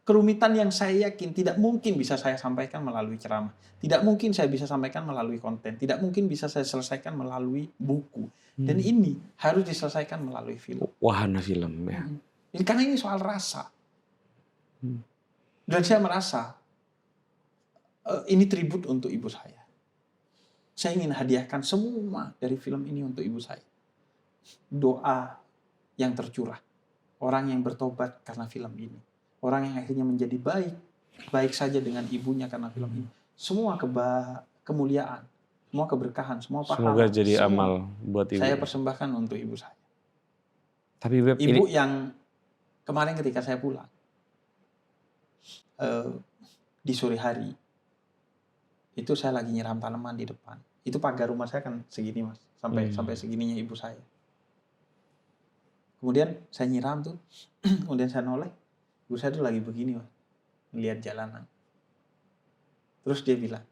kerumitan yang saya yakin tidak mungkin bisa saya sampaikan melalui ceramah. Tidak mungkin saya bisa sampaikan melalui konten. Tidak mungkin bisa saya selesaikan melalui buku. Dan ini harus diselesaikan melalui film. Wahana film ya. Karena ini soal rasa. Dan saya merasa ini tribut untuk ibu saya. Saya ingin hadiahkan semua dari film ini untuk ibu saya. Doa yang tercurah. Orang yang bertobat karena film ini. Orang yang akhirnya menjadi baik. Baik saja dengan ibunya karena film ini. Semua kemuliaan. Semua keberkahan. Semua pahala. Semoga jadi semua amal buat ibu. saya persembahkan untuk ibu saya. Tapi Beb, Ibu ini yang kemarin ketika saya pulang. Di sore hari. Itu saya lagi nyiram tanaman di depan. Itu pagar rumah saya kan segini Mas. Sampai segininya ibu saya. Kemudian saya nyiram tuh, kemudian saya noleh, ibu saya tuh lagi begini Mas, melihat jalanan. Terus dia bilang,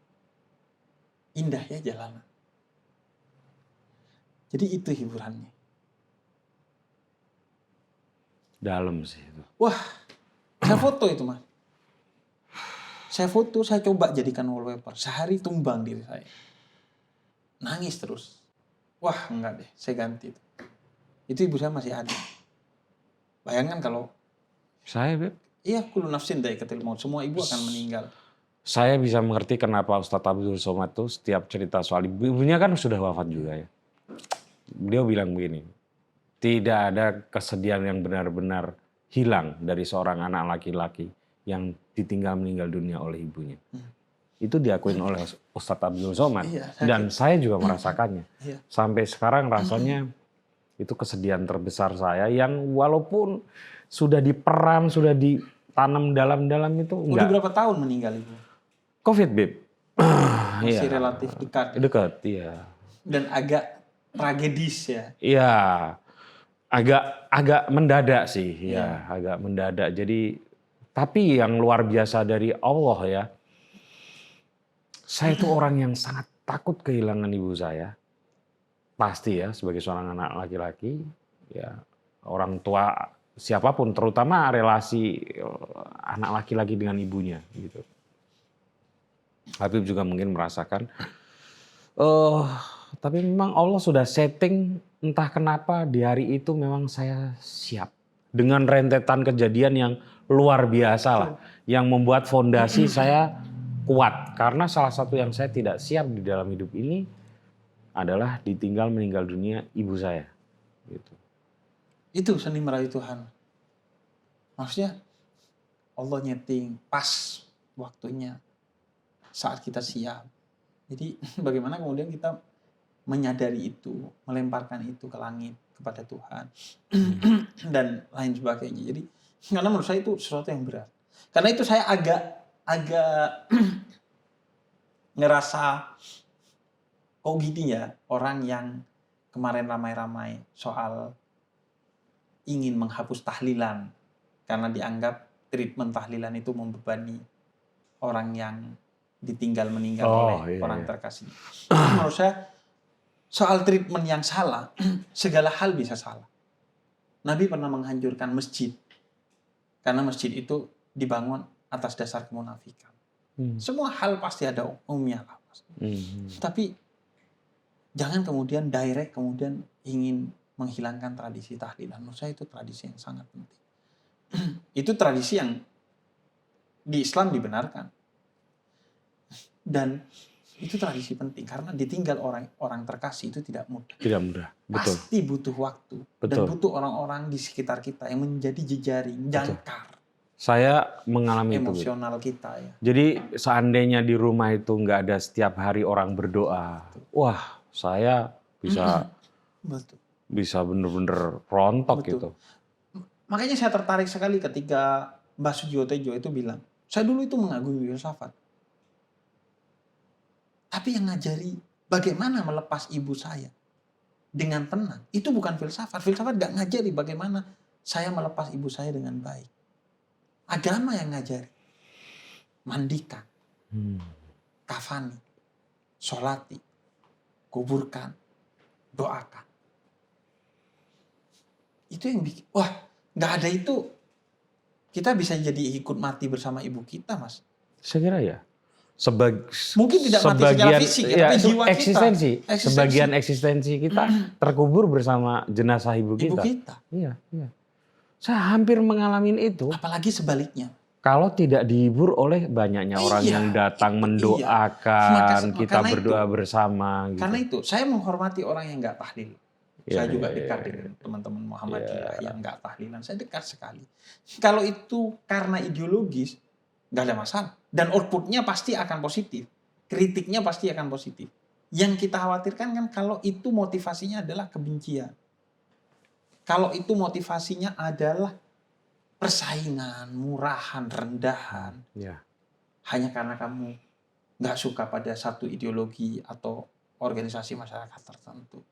indah ya jalanan. Jadi itu hiburannya. Dalam sih itu. Wah, saya foto itu Mas. Saya foto, saya coba jadikan wallpaper. Sehari tumbang diri saya. Nangis terus. Wah enggak deh, saya ganti itu. Itu ibu saya masih ada. Bayangkan kalau, Saya, Beb, iya kullu nafsin dha'iqatul maut. Semua ibu akan meninggal. saya bisa mengerti kenapa Ustadz Abdul Somad tuh setiap cerita soal ibunya kan sudah wafat juga ya. Beliau bilang begini, tidak ada kesedihan yang benar-benar hilang dari seorang anak laki-laki yang ditinggal meninggal dunia oleh ibunya. Itu diakuin oleh Ustadz Abdul Somad. Iya, Dan saya juga merasakannya. Iya. Sampai sekarang rasanya itu kesedihan terbesar saya yang walaupun sudah diperam, sudah ditanam dalam-dalam itu Udah enggak. berapa tahun meninggal ibu? Covid, Beb. Masih Iya. relatif dekat. Dekat, iya. Dan agak tragedis ya. Iya. Agak mendadak sih, ya, agak mendadak. Jadi tapi yang luar biasa dari Allah ya. Saya itu orang yang sangat takut kehilangan ibu saya. Pasti ya, sebagai seorang anak laki-laki, ya orang tua siapapun, terutama relasi anak laki-laki dengan ibunya gitu. Habib juga mungkin merasakan. Tapi memang Allah sudah setting entah kenapa di hari itu memang saya siap. Dengan rentetan kejadian yang luar biasa lah. Yang membuat fondasi saya kuat. Karena salah satu yang saya tidak siap di dalam hidup ini adalah ditinggal meninggal dunia ibu saya. Gitu. Itu seni merayu Tuhan. Maksudnya Allah nyeting pas waktunya saat kita siap. Jadi bagaimana kemudian kita menyadari itu, melemparkan itu ke langit kepada Tuhan dan lain sebagainya. Jadi karena menurut saya itu sesuatu yang berat. Karena itu saya agak ngerasa kok gini ya orang yang kemarin ramai-ramai soal ingin menghapus tahlilan karena dianggap treatment tahlilan itu membebani orang yang ditinggal meninggal oleh orang terkasih. Menurut saya soal treatment yang salah, segala hal bisa salah. Nabi pernah menghancurkan masjid karena masjid itu dibangun atas dasar kemunafikan. Semua hal pasti ada umumnya lah. Tapi jangan kemudian direct kemudian ingin menghilangkan tradisi tahlilan. Menurut saya itu tradisi yang sangat penting. Itu tradisi yang di Islam dibenarkan. Dan itu tradisi penting karena ditinggal orang terkasih itu tidak mudah. Tidak mudah, betul. Pasti butuh waktu. Betul. Dan butuh orang-orang di sekitar kita yang menjadi jejaring, jangkar. Saya mengalami itu. Emosional kita ya. Jadi seandainya di rumah itu nggak ada setiap hari orang berdoa, wah saya Betul. bisa bener-bener rontok Betul. gitu. Makanya saya tertarik sekali ketika Mbah Sujiwo Tejo itu bilang, saya dulu itu mengagumi filsafat. Tapi yang ngajari bagaimana melepas ibu saya dengan tenang, itu bukan filsafat. Filsafat gak ngajari bagaimana saya melepas ibu saya dengan baik. Agama yang ngajari. Mandikan, kafani, sholati, kuburkan, doakan. Itu yang bikin, wah gak ada itu, kita bisa jadi ikut mati bersama ibu kita, Mas. Saya kira ya. Mungkin tidak mati secara fisik, ya, tapi jiwa kita. eksistensi. Sebagian eksistensi kita terkubur bersama jenazah ibu kita. Ibu kita. Iya, iya. Saya hampir mengalami itu. Apalagi sebaliknya. Kalau tidak dihibur oleh banyaknya orang yang datang mendoakan, kita berdoa bersama. Gitu. Karena itu, saya menghormati orang yang nggak tahlil. Saya juga dekat dengan teman-teman Muhammadiyah yang nggak tahlilan. Saya dekat sekali. Kalau itu karena ideologis, nggak ada masalah. Dan outputnya pasti akan positif. Kritiknya pasti akan positif. Yang kita khawatirkan kan kalau itu motivasinya adalah kebencian. Kalau itu motivasinya adalah persaingan, murahan, rendahan. Ya. Hanya karena kamu nggak suka pada satu ideologi atau organisasi masyarakat tertentu.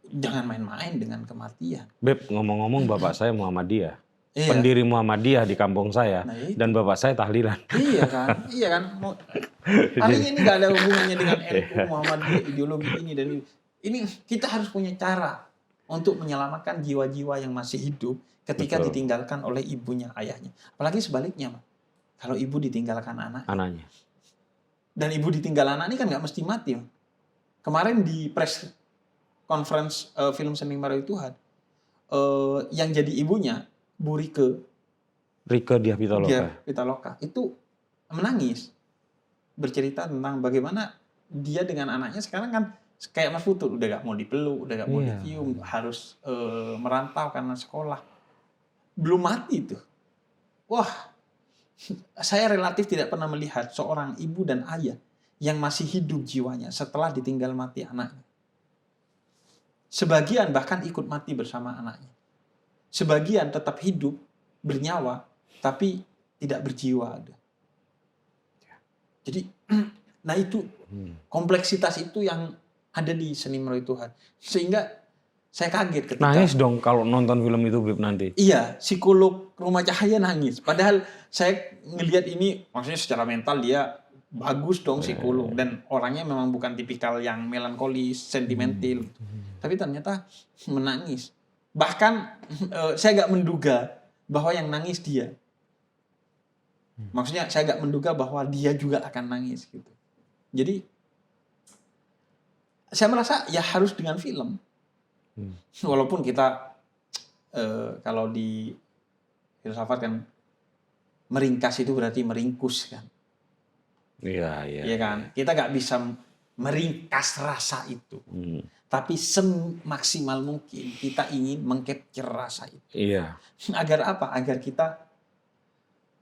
Jangan main-main dengan kematian. Beb, ngomong-ngomong bapak saya Muhammadiyah. Iya. pendiri Muhammadiyah di kampung saya Nah, itu. dan bapak saya tahlilan. Iya kan. Artinya ini nggak ada hubungannya dengan NU, Muhammadiyah, ideologi ini dan ini. Ini kita harus punya cara untuk menyelamatkan jiwa-jiwa yang masih hidup ketika Betul. ditinggalkan oleh ibunya, ayahnya. Apalagi sebaliknya, Mas. Kalau ibu ditinggalkan Anaknya. dan ibu ditinggal anak ini kan nggak mesti mati, Mas. Kemarin di press conference film Seni Merawat Tuhan, yang jadi ibunya Bu Rike Rike Diah Pitaloka itu menangis, bercerita tentang bagaimana dia dengan anaknya sekarang kan kayak Mas Putu, udah gak mau dipeluk, udah gak mau Iya. dicium, harus merantau karena sekolah. Belum mati tuh. Wah, saya relatif tidak pernah melihat seorang ibu dan ayah yang masih hidup jiwanya setelah ditinggal mati anaknya. Sebagian bahkan ikut mati bersama anaknya. Sebagian tetap hidup, bernyawa, tapi tidak berjiwa ada. Jadi, nah itu kompleksitas itu yang ada di Seni Merawat Tuhan. Sehingga saya kaget ketika... Nangis dong kalau nonton film itu Bib nanti. Iya, psikolog Rumah Cahaya nangis. Padahal saya ngelihat ini, maksudnya secara mental dia bagus dong psikolog. Dan orangnya memang bukan tipikal yang melankolis, sentimental. Tapi ternyata menangis. Bahkan saya nggak menduga bahwa yang nangis dia. Maksudnya saya nggak menduga bahwa dia juga akan nangis gitu. Jadi saya merasa ya harus dengan film. Walaupun kita kalau di filsafat kan meringkas itu berarti meringkus kan. Iya. Iya kan? Kita nggak bisa meringkas rasa itu. Tapi semaksimal mungkin kita ingin mengcapture rasa itu. Iya. Agar apa? Agar kita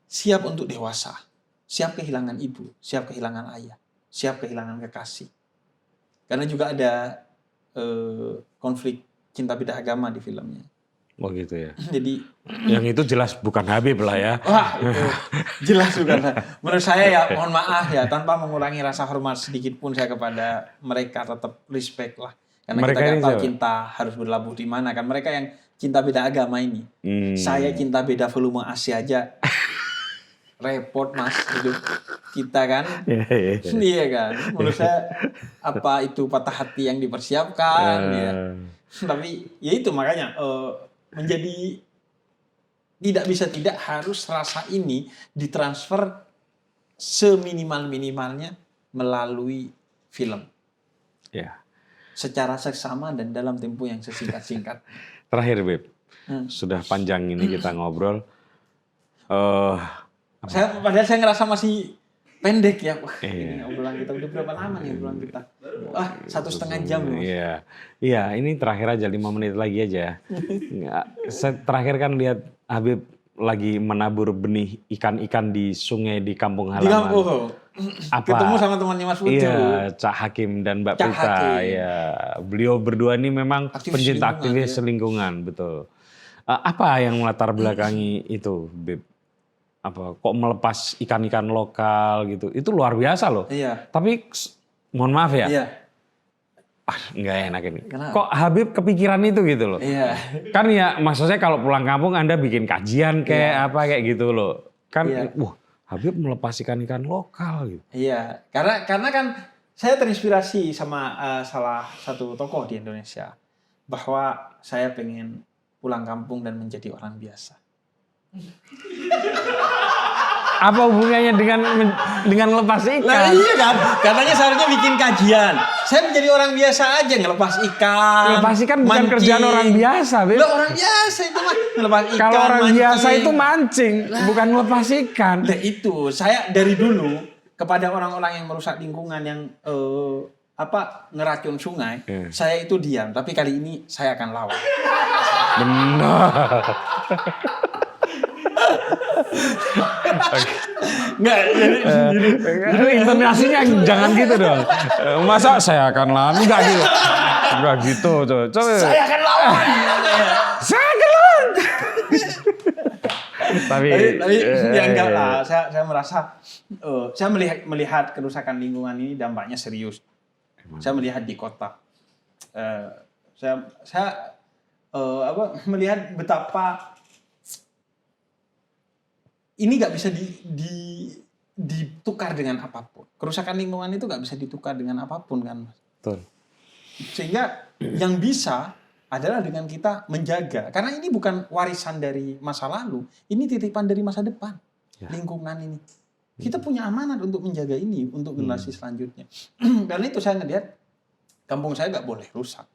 siap untuk dewasa. Siap kehilangan ibu, siap kehilangan ayah, siap kehilangan kekasih. Karena juga ada konflik cinta beda agama di filmnya. Oh gitu ya. Jadi Yang itu jelas bukan Habib lah ya. wah itu jelas bukan. Menurut saya ya mohon maaf ya tanpa mengurangi rasa hormat sedikit pun saya kepada mereka tetap respect lah. Karena Mereka kita ini nggak tahu siapa? cinta harus berlabuh di mana kan. Mereka yang cinta beda agama ini. Saya cinta beda volume AC aja. Repot Mas hidup kita kan. Iya kan. Menurut saya apa itu patah hati yang dipersiapkan ya. Tapi ya itu makanya menjadi tidak bisa tidak harus rasa ini ditransfer seminimal-minimalnya melalui film. Ya. Secara seksama dan dalam tempo yang sesingkat-singkat. Terakhir Beb, sudah panjang ini kita ngobrol. Padahal saya ngerasa masih pendek ya. Wah, Iya. ini obrolan kita udah berapa lama nih obrolan kita? Wah, 1,5 jam loh. Iya, ini terakhir aja 5 menit lagi aja. Saya terakhir kan lihat Habib lagi menabur benih ikan-ikan di sungai di kampung Di halaman. kampung. Ketemu sama temannya Mas Putu. Iya, Cak Hakim dan Mbak Cak Prita. Hakim. Ya, beliau berdua ini memang Aktivis pencinta lingkungan, aktivis ya. lingkungan, betul. Apa yang melatar belakangi itu, Beb? Apa kok melepas ikan-ikan lokal gitu? Itu luar biasa loh. Iya. Tapi mohon maaf ya, Iya. nggak enak ini. Kenapa? Kok Habib kepikiran itu gitu loh? Iya. Kan ya maksudnya kalau pulang kampung Anda bikin kajian kayak apa kayak gitu loh. Kan Iya. wah Habib melepas ikan-ikan lokal gitu. Iya, karena kan saya terinspirasi sama salah satu tokoh di Indonesia bahwa saya pengen pulang kampung dan menjadi orang biasa. Apa hubungannya dengan lepas ikan? Nah iya kan, katanya seharusnya bikin kajian. Saya menjadi orang biasa aja ngelepas ikan. Lepas ikan bukan mancing. kerjaan orang biasa, Beb. Lah orang biasa itu mah ngelepas ikan. Kalau orang mancing. biasa itu mancing, bukan lepas ikan. Nah itu saya dari dulu kepada orang-orang yang merusak lingkungan yang ngeracun sungai, saya itu diam. Tapi kali ini saya akan lawan. Benar. Enggak, Itu intonasinya jangan gitu dong. Masa saya akan lawan? Enggak gitu. Enggak gitu. Coba. saya akan lawan. Saya akan lawan. Tapi Ya enggak lah. Saya merasa saya melihat kerusakan lingkungan ini dampaknya serius. Saya melihat di kota. Saya melihat betapa ini nggak bisa ditukar dengan apapun. Kerusakan lingkungan itu nggak bisa ditukar dengan apapun kan, Mas. Betul. Sehingga yang bisa adalah dengan kita menjaga. Karena ini bukan warisan dari masa lalu, ini titipan dari masa depan. Ya. Lingkungan ini. Kita punya amanat untuk menjaga ini untuk generasi selanjutnya. Karena itu saya ngelihat kampung saya nggak boleh rusak.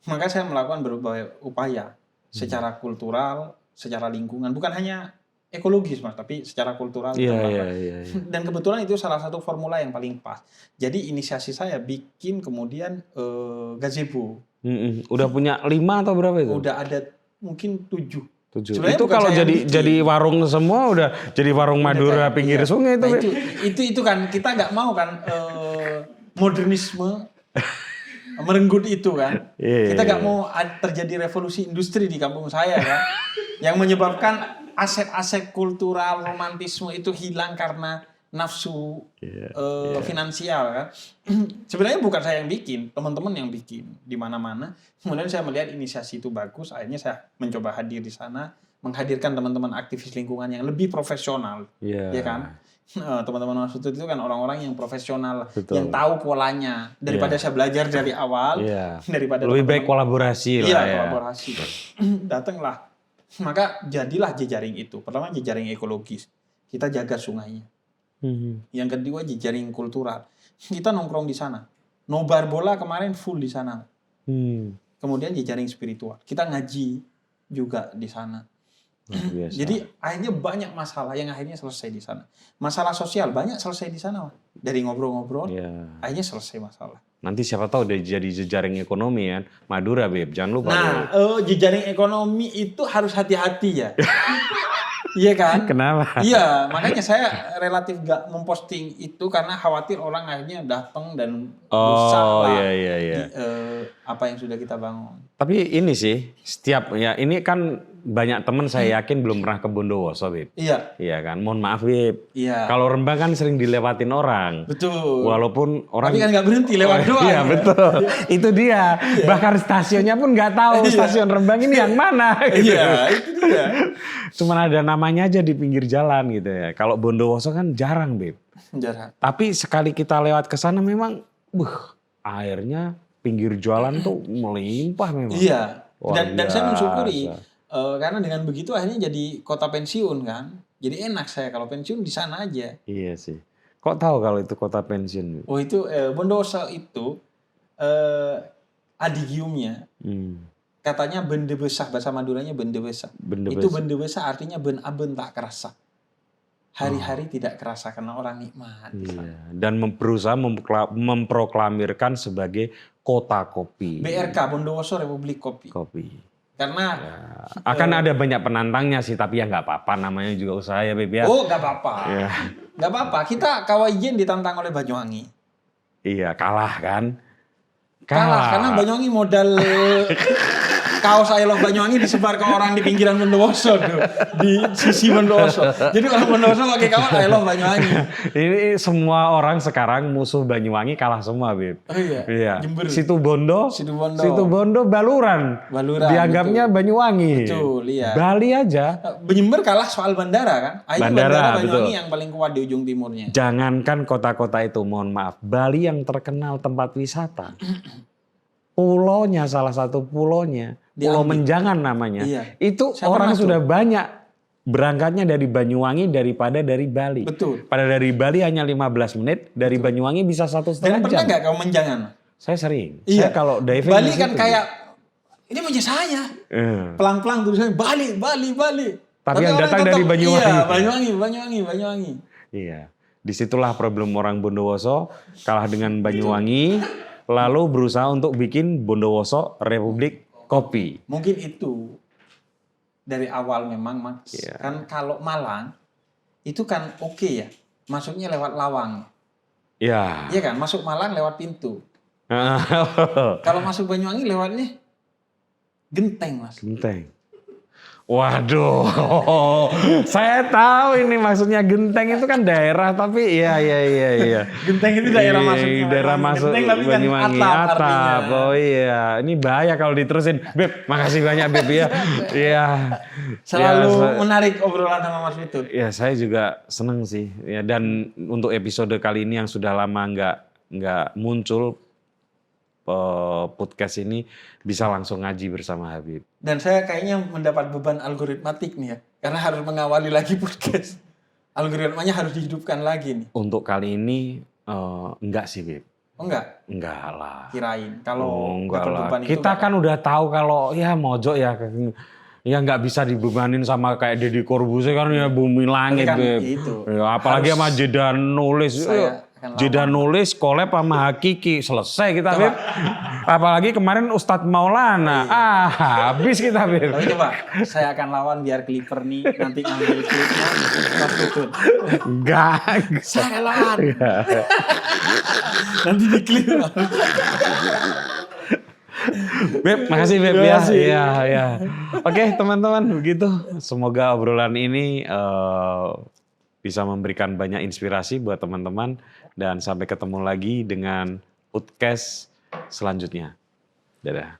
Maka saya melakukan berbagai upaya secara kultural, secara lingkungan, bukan hanya ekologis Mas, tapi secara kultural. Iya. Dan kebetulan itu salah satu formula yang paling pas. Jadi inisiasi saya bikin kemudian gazebo. Udah punya 5 atau berapa itu? Udah ada mungkin 7. 7. Sebenarnya Itu bukan kalau saya yang bikin. jadi warung semua udah jadi warung Madura Iya. pinggir sungai itu. Nah, Beb. itu kan kita nggak mau kan modernisme merenggut itu kan. Iya. Kita nggak mau terjadi revolusi industri di kampung saya kan. Yang menyebabkan aset-aset kultural, romantisme itu hilang karena nafsu finansial kan. Sebenarnya bukan saya yang bikin, teman-teman yang bikin di mana-mana. Kemudian saya melihat inisiasi itu bagus, akhirnya saya mencoba hadir di sana, menghadirkan teman-teman aktivis lingkungan yang lebih profesional, ya kan. Teman-teman Mas Utut itu kan orang-orang yang profesional, Betul. yang tahu polanya daripada saya belajar dari awal, daripada lebih baik teman-teman- kolaborasi lah Iya, ya. kolaborasi. Datanglah. Maka jadilah jejaring itu. Pertama jejaring ekologis. Kita jaga sungainya. Yang kedua jejaring kultural. Kita nongkrong di sana. Nobar bola kemarin full di sana. Kemudian jejaring spiritual. Kita ngaji juga di sana. Biasa. Jadi akhirnya banyak masalah yang akhirnya selesai di sana. Masalah sosial banyak selesai di sana. Dari ngobrol-ngobrol, akhirnya selesai masalah. Nanti siapa tahu udah jadi jejaring ekonomi kan. Madura Beb, jangan lupa. Nah, jejaring ekonomi itu harus hati-hati ya. Iya kan? Kenapa? Iya, makanya saya relatif gak memposting itu karena khawatir orang akhirnya datang dan rusak lah iya. apa yang sudah kita bangun. Tapi ini sih, setiap ya ini kan banyak teman saya yakin belum pernah ke Bondowoso, Beb. Iya, Iya kan, mohon maaf Beb. iya. Kalau Rembang kan sering dilewatin orang. Betul. Walaupun orang Tapi kan nggak berhenti lewat doang. Iya betul, itu dia. Bahkan stasiunnya pun nggak tahu stasiun Rembang ini yang mana. Gitu. Iya, itu dia. Cuman ada namanya aja di pinggir jalan gitu ya. Kalau Bondowoso kan jarang Beb. Jarang. Tapi sekali kita lewat ke sana memang, airnya pinggir jalan tuh melimpah memang. Iya. Luar Dan saya mensyukuri biasa. karena dengan begitu akhirnya jadi kota pensiun kan. Jadi enak saya kalau pensiun di sana aja. Iya sih. Kok tahu kalau itu kota pensiun? Oh itu Bondowoso itu adigiumnya katanya bende besar, bahasa Maduranya bende besar. Itu bende besar artinya ben aben tak kerasa. Hari-hari tidak kerasa karena orang nikmat. Iya. Dan berusaha memproklamirkan sebagai kota kopi. BRK Bondowoso Republik Kopi. Karena Akan ada banyak penantangnya sih, tapi ya nggak apa-apa, namanya juga usaha ya Beb ya. oh nggak apa-apa, Iya. nggak apa-apa. Kita Kawajen ditantang oleh Banyuwangi. Iya, kalah kan? Kalah karena Banyuwangi modal kaos I Love Banyuwangi disebar ke orang di pinggiran Bondowoso tuh, di sisi Bondowoso. Jadi orang Bondowoso pakai kaos I Love Banyuwangi. Ini semua orang sekarang musuh Banyuwangi kalah semua, Beb. Oh iya. Iya. Jember. Situ Bondo Baluran. Baluran, Dianggapnya betul. Banyuwangi. Betul, iya. Bali aja. Jember kalah soal bandara kan. Akhirnya Bandara, bandara Banyuwangi betul. yang paling kuat di ujung timurnya. Jangankan kota-kota itu, mohon maaf. Bali yang terkenal tempat wisata. Pulonya, salah satu pulonya. Pulau Diambil. Menjangan namanya. Iya. Itu Saya orang pernah sudah banyak berangkatnya dari Banyuwangi daripada dari Bali. Betul. Pada dari Bali hanya 15 menit, dari Banyuwangi bisa 1,5 Dan pernah jam. nggak kamu Menjangan? Saya sering. Iya. Saya kalau diving Bali di kan situ. kayak ini punya saya. Pelang-pelang tulisannya Bali. Tapi yang orang datang tetap, dari Banyuwangi. Iya, Banyuwangi. Iya. Disitulah problem orang Bondowoso, kalah dengan Banyuwangi, lalu berusaha untuk bikin Bondowoso Republik Kopi. Mungkin itu dari awal memang Max. Iya. Kan kalau Malang itu kan oke ya. Masuknya lewat Lawang. Ya. Iya kan? Masuk Malang lewat pintu. Kalau masuk Banyuwangi lewatnya Genteng, Mas. Genteng. Waduh, saya tahu ini maksudnya Genteng itu kan daerah, tapi iya. Genteng itu daerah masuknya. Daerah masuk Genteng tapi kan Banyuwangi, atap artinya. Oh iya, ini bahaya kalau diterusin. Beb, makasih banyak Beb ya. Iya. Selalu Ya, menarik obrolan sama Mas Witut. ya saya juga seneng sih. Ya, dan untuk episode kali ini yang sudah lama nggak muncul podcast ini bisa langsung ngaji bersama Habib. Dan saya kayaknya mendapat beban algoritmatik nih ya. Karena harus mengawali lagi podcast. Algoritmanya harus dihidupkan lagi nih. Untuk kali ini enggak sih Bib. Oh enggak? Enggak lah. Kirain. Kalau Enggak dapat lah. beban itu Kita enggak. kan udah tahu kalau ya mojok ya nggak bisa dibebanin sama kayak Deddy Corbuzier kan ya bumi langit Tapi kan Beb. itu, Ya, apalagi sama jeda nulis. Saya akan Jeda nulis collab sama Hakiki selesai kita Beb. Apalagi kemarin Ustadz Maulana. Habis kita Beb. Tapi coba saya akan lawan biar Clipper nih nanti ngambil klipnya Mas Witut. Enggak. Saya akan lawan. Nanti di klip. Beb, makasih Beb ya. Iya. Oke, teman-teman, begitu. Semoga obrolan ini bisa memberikan banyak inspirasi buat teman-teman dan sampai ketemu lagi dengan podcast selanjutnya. Dadah.